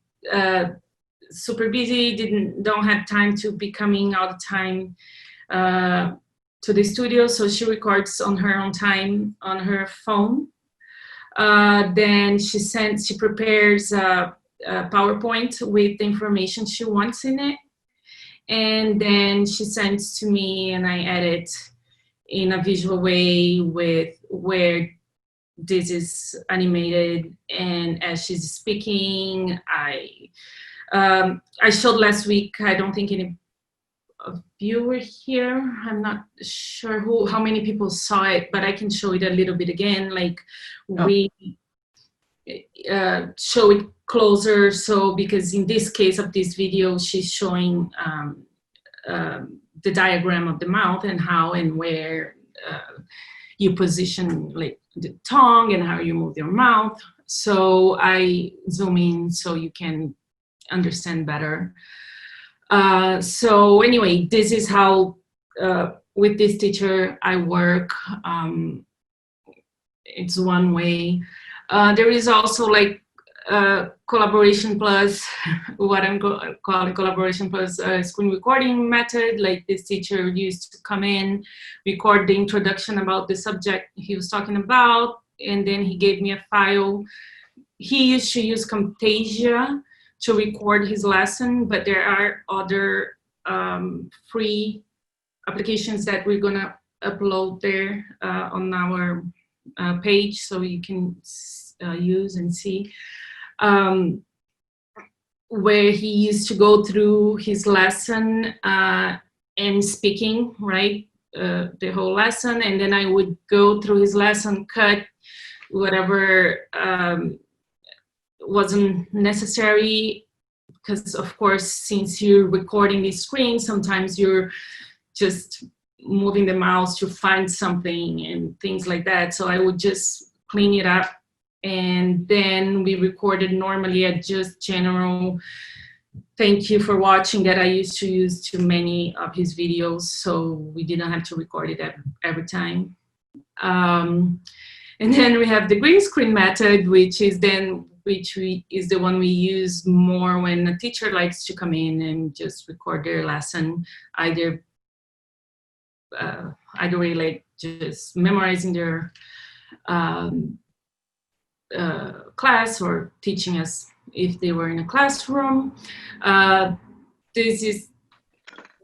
super busy, don't have time to be coming all the time to the studio, so she records on her own time on her phone. Then she prepares a PowerPoint with the information she wants in it, and then she sends to me, and I edit in a visual way with where this is animated, and as she's speaking, I showed last week, I don't think any of you were here. I'm not sure how many people saw it, but I can show it a little bit again. Like we show it closer. So because in this case of this video, she's showing the diagram of the mouth and how and where you position like the tongue and how you move your mouth. So I zoom in so you can understand better. So anyway, this is how with this teacher I work. It's one way. There is also like collaboration plus what I'm calling collaboration plus screen recording method. Like this teacher used to come in, record the introduction about the subject he was talking about, and then he gave me a file. He used to use Camtasia to record his lesson, but there are other free applications that we're gonna upload there on our page, so you can use and see, where he used to go through his lesson and speaking, right, the whole lesson, and then I would go through his lesson, cut whatever wasn't necessary, because of course, since you're recording the screen, sometimes you're just moving the mouse to find something and things like that. So I would just clean it up, and then we recorded normally at just general thank you for watching that I used to use to many of his videos, so we didn't have to record it every time. And then we have the green screen method, which is the one we use more when a teacher likes to come in and just record their lesson, either way, like just memorizing their class or teaching us if they were in a classroom. This is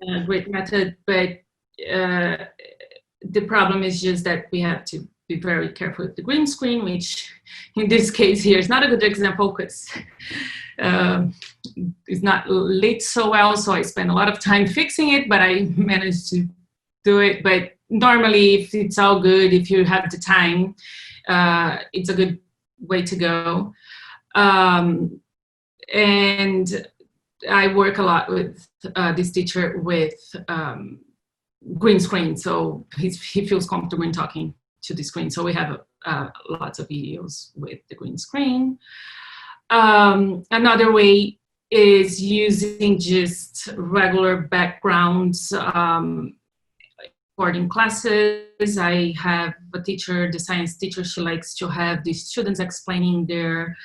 a great method, but the problem is just that we have to be very careful with the green screen, which in this case here is not a good example because it's not lit so well, so I spent a lot of time fixing it, but I managed to do it. But normally, if it's all good, if you have the time, it's a good way to go. And I work a lot with this teacher with green screen, so he feels comfortable in talking to the screen. So we have lots of videos with the green screen. Another way is using just regular backgrounds. Recording classes, I have a teacher, the science teacher, she likes to have the students explaining their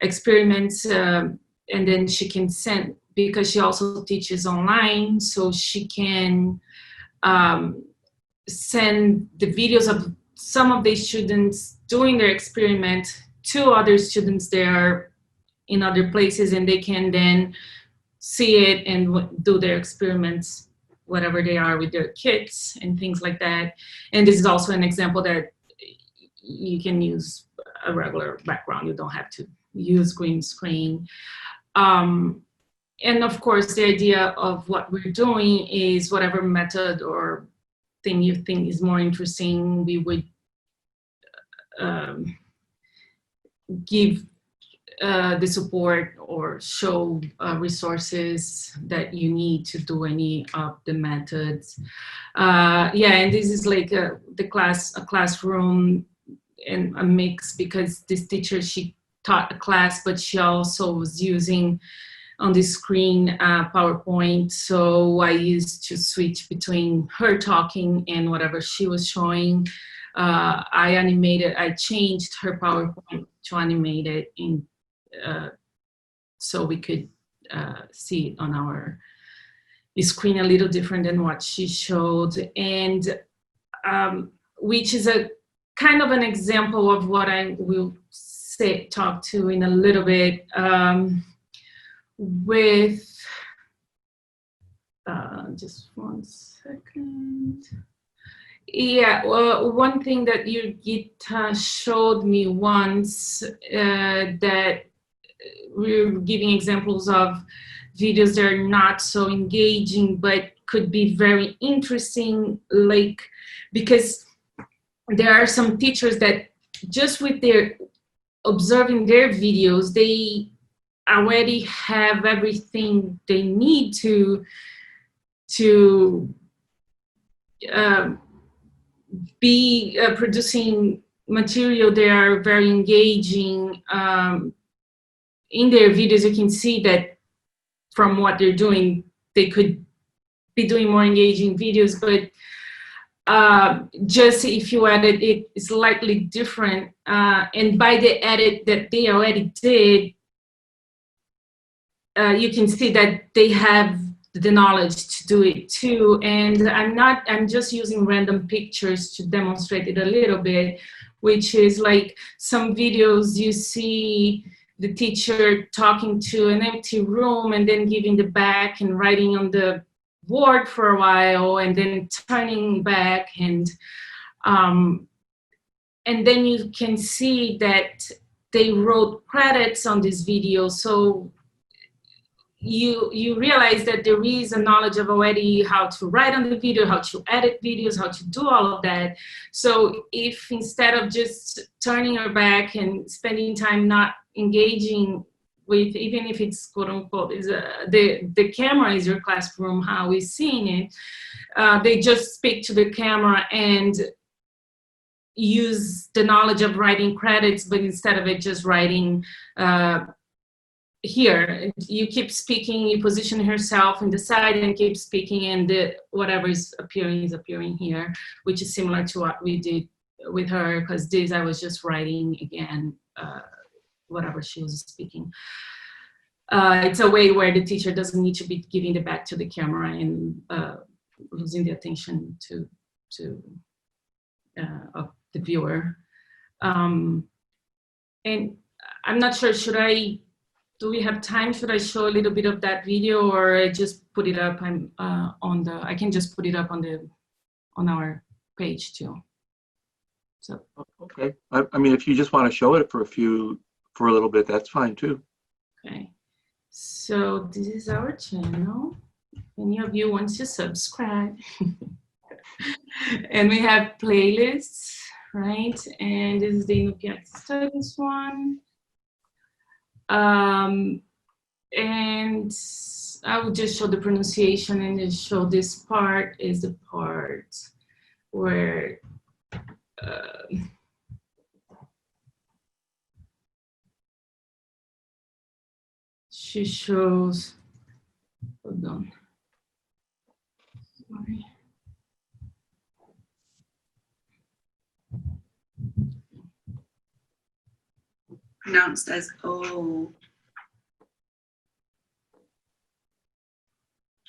experiments, and then she can send, because she also teaches online, so she can send the videos of some of the students doing their experiment to other students there in other places, and they can then see it and do their experiments, whatever they are, with their kids and things like that. And this is also an example that you can use a regular background. You don't have to use green screen. And of course, the idea of what we're doing is whatever method or thing you think is more interesting, we would give the support or show resources that you need to do any of the methods. Yeah, and this is like a classroom and a mix, because this teacher, she taught a class, but she also was using on the screen PowerPoint. So I used to switch between her talking and whatever she was showing. I changed her PowerPoint to animate it in, so we could see it on our screen a little different than what she showed. And which is a kind of an example of what I will talk to in a little bit, with, just 1 second. Yeah, well, one thing that Yurgita showed me once, that we're giving examples of videos that are not so engaging, but could be very interesting, like, because there are some teachers that just with their observing their videos, they already have everything they need to be producing material. They are very engaging in their videos. You can see that from what they're doing, they could be doing more engaging videos, but just if you edit it slightly different, and by the edit that they already did, you can see that they have the knowledge to do it too. And I'm just using random pictures to demonstrate it a little bit, which is like some videos you see the teacher talking to an empty room and then giving the back and writing on the board for a while and then turning back, and then you can see that they wrote credits on this video. So you realize that there is a knowledge of already how to write on the video, how to edit videos, how to do all of that. So if instead of just turning your back and spending time not engaging with, even if it's quote unquote, is the camera is your classroom, how we're seeing it, they just speak to the camera and use the knowledge of writing credits, but instead of it just writing here, you keep speaking, you position herself in the side and keep speaking, and whatever is appearing here, which is similar to what we did with her, because this I was just writing again whatever she was speaking. It's a way where the teacher doesn't need to be giving the back to the camera and losing the attention of the viewer. And I'm not sure, do we have time? Should I show a little bit of that video, or just put it up I can just put it up on our page too. So. Okay. I mean, if you just want to show it for a little bit, that's fine too. Okay. So this is our channel. Any of you wants to subscribe. And we have playlists, right? And this is the Inupiaq Studies one. And I will just show the pronunciation and just show this part is the part where she shows, hold on, sorry. Pronounced as O.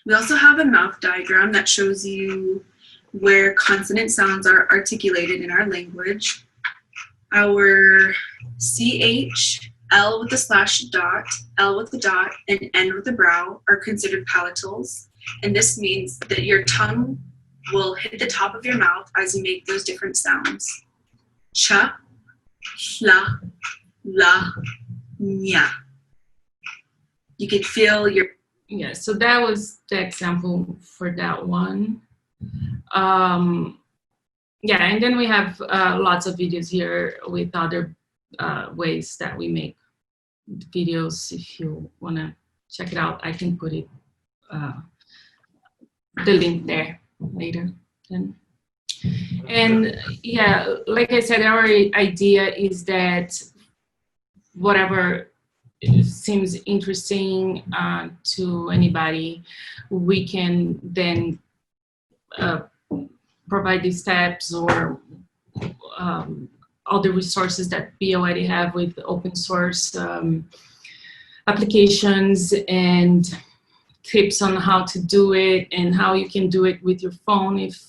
We also have a mouth diagram that shows you where consonant sounds are articulated in our language. Our CH, L with the slash dot, L with the dot, and N with the brow are considered palatals. And this means that your tongue will hit the top of your mouth as you make those different sounds. Cha, la, la, nya. You can feel your... Yeah, so that was the example for that one. Yeah, and then we have lots of videos here with other ways that we make videos. If you want to check it out, I can put it the link there later. And yeah, like I said, our idea is that whatever seems interesting to anybody, we can then provide these steps or all the resources that we already have with open source applications and tips on how to do it and how you can do it with your phone if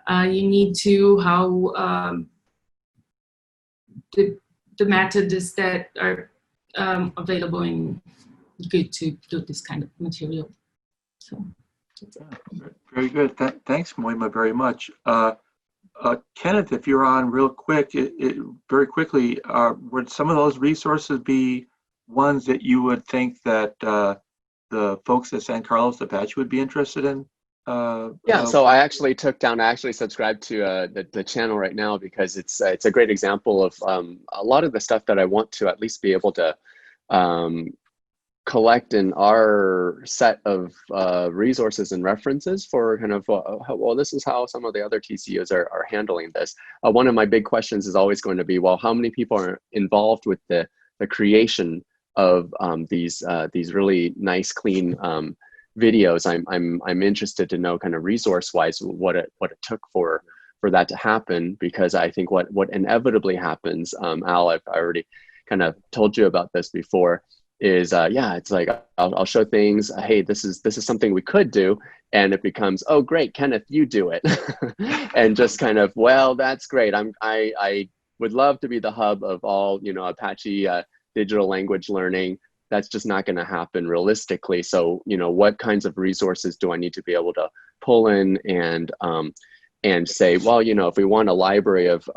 you need to, how the methods that are available and good to do this kind of material. So, very good. Thanks, Moima, very much. Kenneth, if you're on real quick, very quickly, would some of those resources be ones that you would think that the folks at San Carlos Apache would be interested in? Yeah, so I actually subscribed to the channel right now because it's a great example of a lot of the stuff that I want to at least be able to collect in our set of resources and references for kind of, well, this is how some of the other TCUs are handling this. One of my big questions is always going to be, well, how many people are involved with the creation of these really nice, clean videos? I'm interested to know kind of resource-wise what it took for that to happen, because I think what inevitably happens, Al, I've already kind of told you about this before, is yeah, it's like I'll show things, hey, this is something we could do, and it becomes, oh great, Kenneth, you do it. And just kind of, well, that's great. I would love to be the hub of all, you know, Apache digital language learning. That's just not going to happen realistically. So, you know, what kinds of resources do I need to be able to pull in and say, well, you know, if we want a library of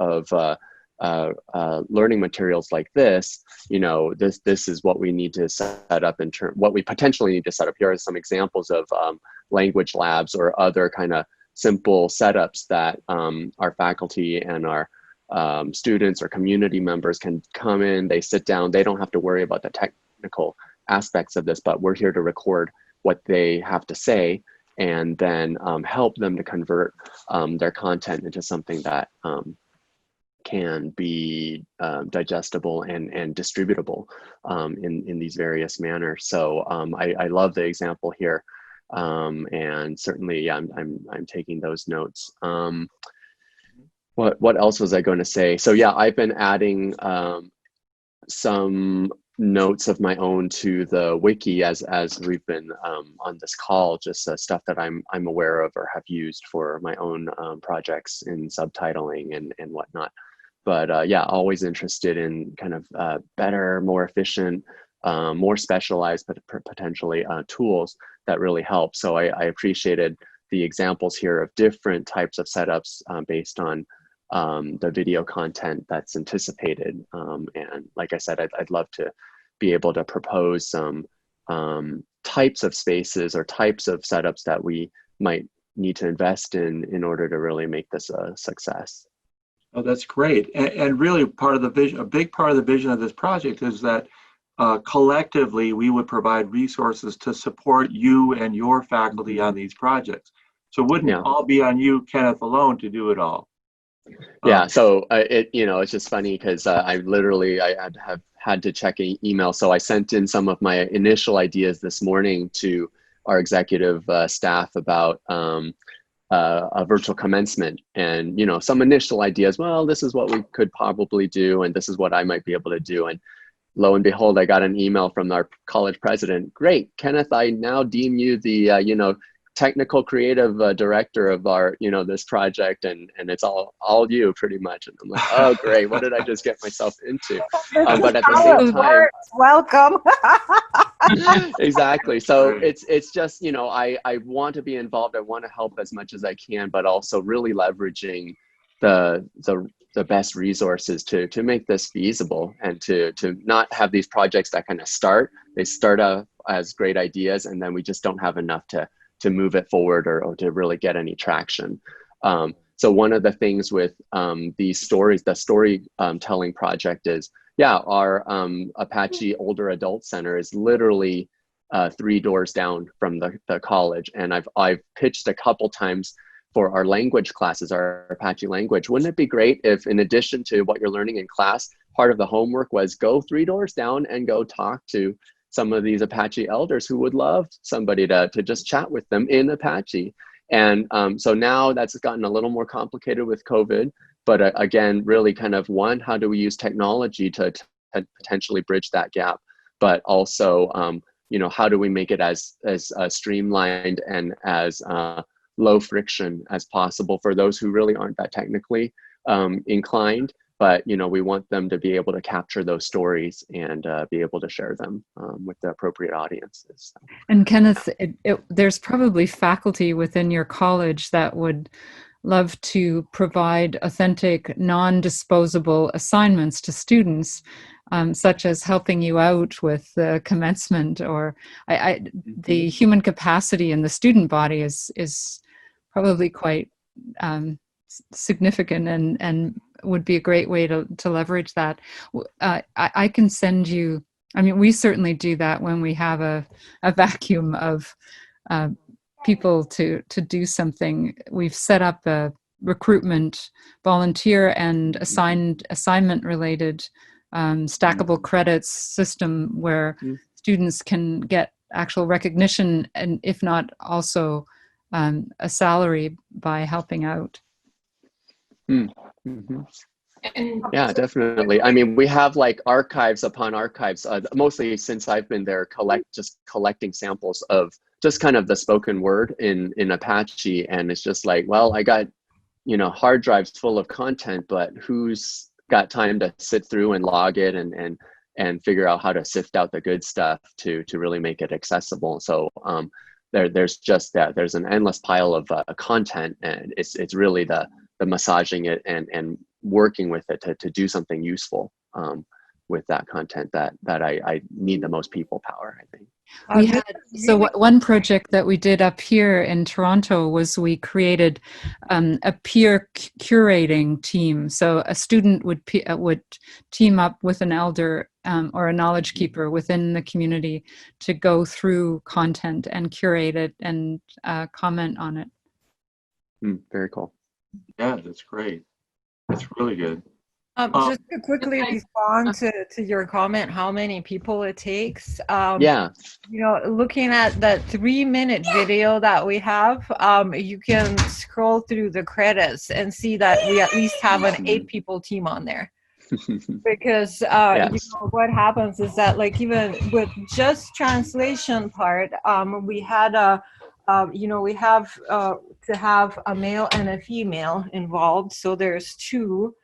learning materials like this, you know, this is what we need to set up what we potentially need to set up. Here are some examples of language labs or other kind of simple setups that our faculty and our students or community members can come in, they sit down, they don't have to worry about the technical aspects of this, but we're here to record what they have to say and then help them to convert their content into something that can be digestible and distributable in these various manners. So I love the example here, and certainly I'm taking those notes. What else was I going to say? So yeah, I've been adding some notes of my own to the wiki as we've been on this call, just stuff that I'm aware of or have used for my own projects in subtitling and whatnot. But yeah, always interested in kind of better, more efficient, more specialized, but potentially tools that really help. So I appreciated the examples here of different types of setups based on the video content that's anticipated. And like I said, I'd love to be able to propose some types of spaces or types of setups that we might need to invest in order to really make this a success. Oh, that's great. And really part of the vision, a big part of the vision of this project is that collectively we would provide resources to support you and your faculty on these projects. So it wouldn't all be on you, Kenneth, alone to do it all. Yeah, so it's just funny because I have had to check an email. So I sent in some of my initial ideas this morning to our executive staff about a virtual commencement, and some initial ideas. Well, this is what we could probably do, and this is what I might be able to do. And lo and behold, I got an email from our college president. Great, Kenneth, I now deem you the technical creative director of our this project, and it's all you pretty much. And I'm like, oh great, what did I just get myself into? But at the same time, welcome. Exactly. So it's just I want to be involved. I want to help as much as I can, but also really leveraging the best resources to make this feasible, and to not have these projects that kind of start off as great ideas and then we just don't have enough to move it forward or to really get any traction. So one of the things with these stories, the storytelling project is, yeah, our Apache Older Adult Center is literally 3 doors down from the college. And I've pitched a couple times for our language classes, our Apache language. Wouldn't it be great if, in addition to what you're learning in class, part of the homework was go 3 doors down and go talk to some of these Apache elders who would love somebody to just chat with them in Apache. And so now that's gotten a little more complicated with COVID, but again, really kind of how do we use technology to potentially bridge that gap, but also, how do we make it as streamlined and as low friction as possible for those who really aren't that technically inclined, but we want them to be able to capture those stories and be able to share them with the appropriate audiences. And Kenneth, there's probably faculty within your college that would love to provide authentic, non-disposable assignments to students, such as helping you out with the commencement, or the human capacity in the student body is probably quite significant and would be a great way to leverage that. I can send you, we certainly do that when we have a vacuum of people to do something. We've set up a recruitment, volunteer and assignment related stackable credits system where students can get actual recognition, and if not also a salary by helping out. Mm-hmm. Yeah, definitely. We have like archives upon archives, mostly since I've been there, collecting samples of just kind of the spoken word in Apache. And it's just like, well, I got, hard drives full of content, but who's got time to sit through and log it and figure out how to sift out the good stuff to really make it accessible. So there's just that, there's an endless pile of content, and it's really the massaging it and working with it to do something useful with that content that I need the most people power, I think. We had, so one project that we did up here in Toronto was we created a peer curating team. So a student would team up with an elder or a knowledge keeper within the community to go through content and curate it and comment on it. Very cool. Yeah, that's great. That's really good. Just to quickly respond to your comment, how many people it takes. Looking at that 3-minute video that we have, you can scroll through the credits and see that we at least have an 8-people team on there. Because what happens is that, like, even with just translation part, we had we have to have a male and a female involved, so there's 2.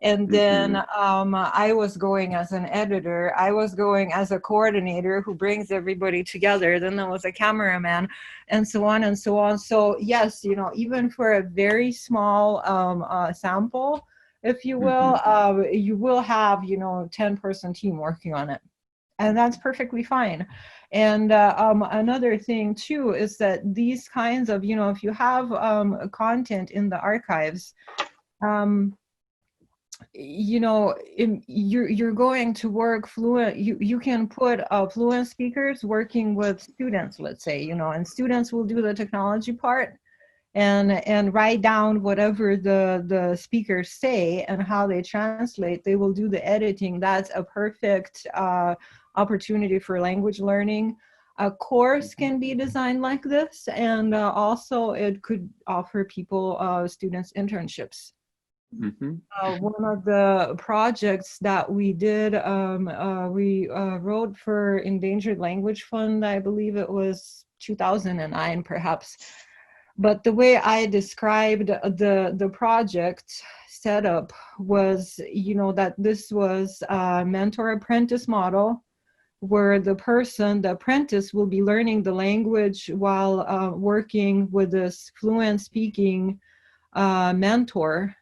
And then I was going as an editor. I was going as a coordinator who brings everybody together. Then there was a cameraman, and so on and so on. So yes, even for a very small sample, if you will, you will have 10-person team working on it, and that's perfectly fine. And another thing too is that these kinds of if you have content in the archives, you're going to work fluent. You can put fluent speakers working with students, let's say, and students will do the technology part and write down whatever the speakers say and how they translate. They will do the editing. That's a perfect opportunity for language learning. A course can be designed like this, and also it could offer students internships. One of the projects that we did, we wrote for Endangered Language Fund. I believe it was 2009, perhaps. But the way I described the project setup was, that this was a mentor-apprentice model, where the apprentice will be learning the language while working with this fluent speaking mentor,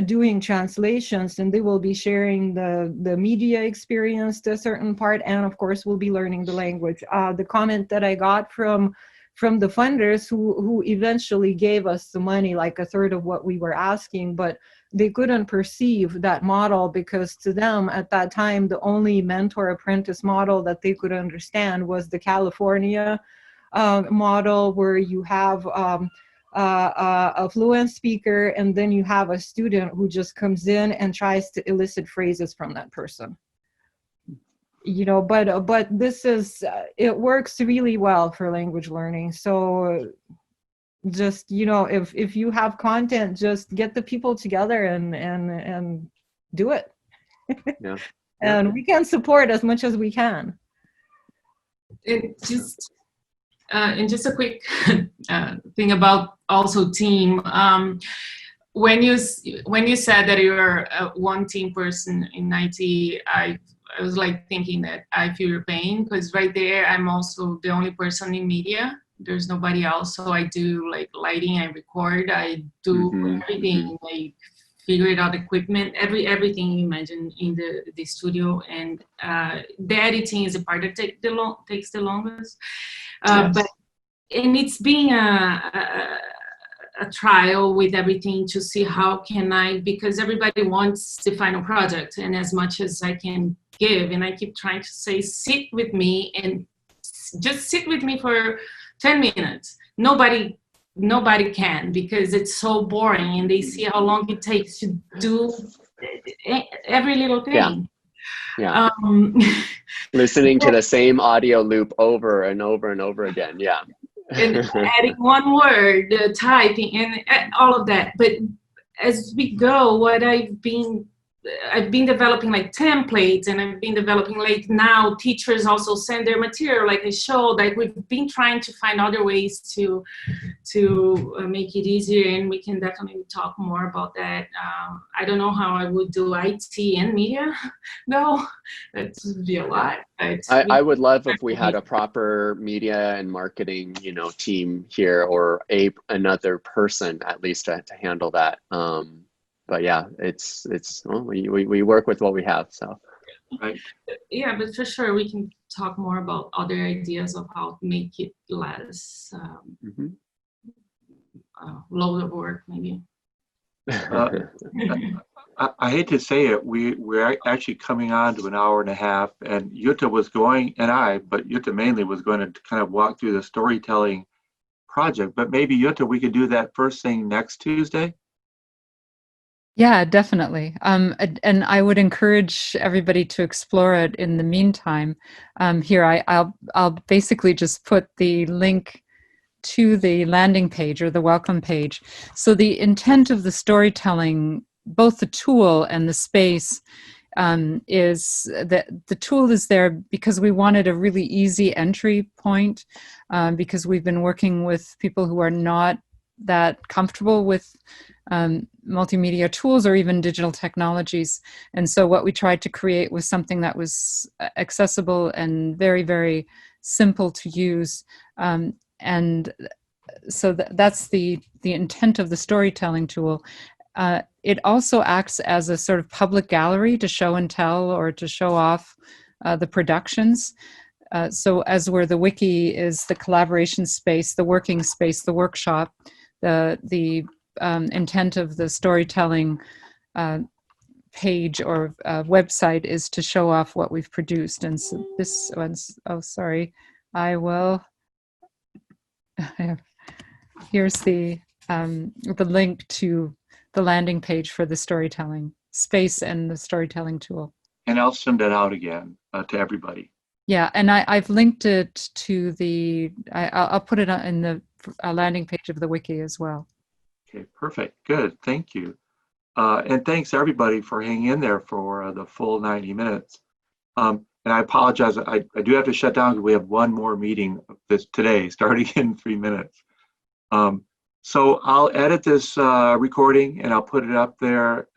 doing translations, and they will be sharing the media experience to a certain part, and of course we'll be learning the language. The comment that I got from the funders who eventually gave us the money, like a third of what we were asking, but they couldn't perceive that model, because to them at that time, the only mentor-apprentice model that they could understand was the California model, where you have a fluent speaker, and then you have a student who just comes in and tries to elicit phrases from that person. You know, but this is, it works really well for language learning. So just, you know, if you have content, just get the people together and do it. Yeah. And we can support as much as we can. And just a quick thing about also team. When you said that you're a one team person in IT, I was like thinking that I feel your pain, because right there I'm also the only person in media. There's nobody else, so I do like lighting, I record, I do everything, like figure out equipment, everything you imagine in the studio, and the editing is the part that takes the longest. But it's being a trial with everything to see how can I, because everybody wants the final product, and as much as I can give, and I keep trying to say, sit with me and just sit with me for 10 minutes. Nobody can, because it's so boring, and they see how long it takes to do every little thing. Yeah. Listening to the same audio loop over and over and over again. Yeah. And adding one word, typing, and all of that. But as we go, what I've been developing like templates, and I've been developing, like, now teachers also send their material, like I showed, like we've been trying to find other ways to make it easier, and we can definitely talk more about that. I don't know how I would do IT and media though. That would be a lot. I would love if we had a proper media and marketing, you know, team here, or another person at least to handle that. But yeah, it's well, we work with what we have, so. Right. Yeah, but for sure we can talk more about other ideas of how to make it less load of work, maybe. I hate to say it, we're actually coming on to an hour and a half, and Jutta was going, but Jutta mainly was going to kind of walk through the storytelling project. But maybe, Jutta, we could do that first thing next Tuesday. Yeah, definitely. And I would encourage everybody to explore it in the meantime. Here, I'll basically just put the link to the landing page, or the welcome page. So the intent of the storytelling, both the tool and the space, is that the tool is there because we wanted a really easy entry point, because we've been working with people who are not that comfortable with multimedia tools or even digital technologies. And so what we tried to create was something that was accessible and very, very simple to use. And so that's the intent of the storytelling tool. It also acts as a sort of public gallery to show and tell, or to show off the productions. So as where the wiki is the collaboration space, the working space, the workshop, the intent of the storytelling page or website is to show off what we've produced. And so this one's, oh, sorry, I will, here's the link to the landing page for the storytelling space and the storytelling tool. And I'll send it out again to everybody. Yeah, and I've linked it to the, I'll put it in the landing page of the wiki as well. Okay, perfect. Good. Thank you. And thanks everybody for hanging in there for the full 90 minutes. And I apologize. I do have to shut down because we have one more meeting today, starting in 3 minutes. So I'll edit this recording and I'll put it up there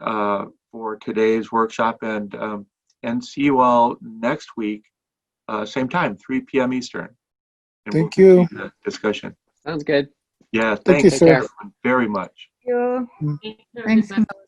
for today's workshop, and see you all next week, same time, 3 p.m. Eastern. And Thank you. continue the discussion. Sounds good. Yeah, Thank you, thanks sir. everyone very much. Thank you. Thank you, Thanks. everybody.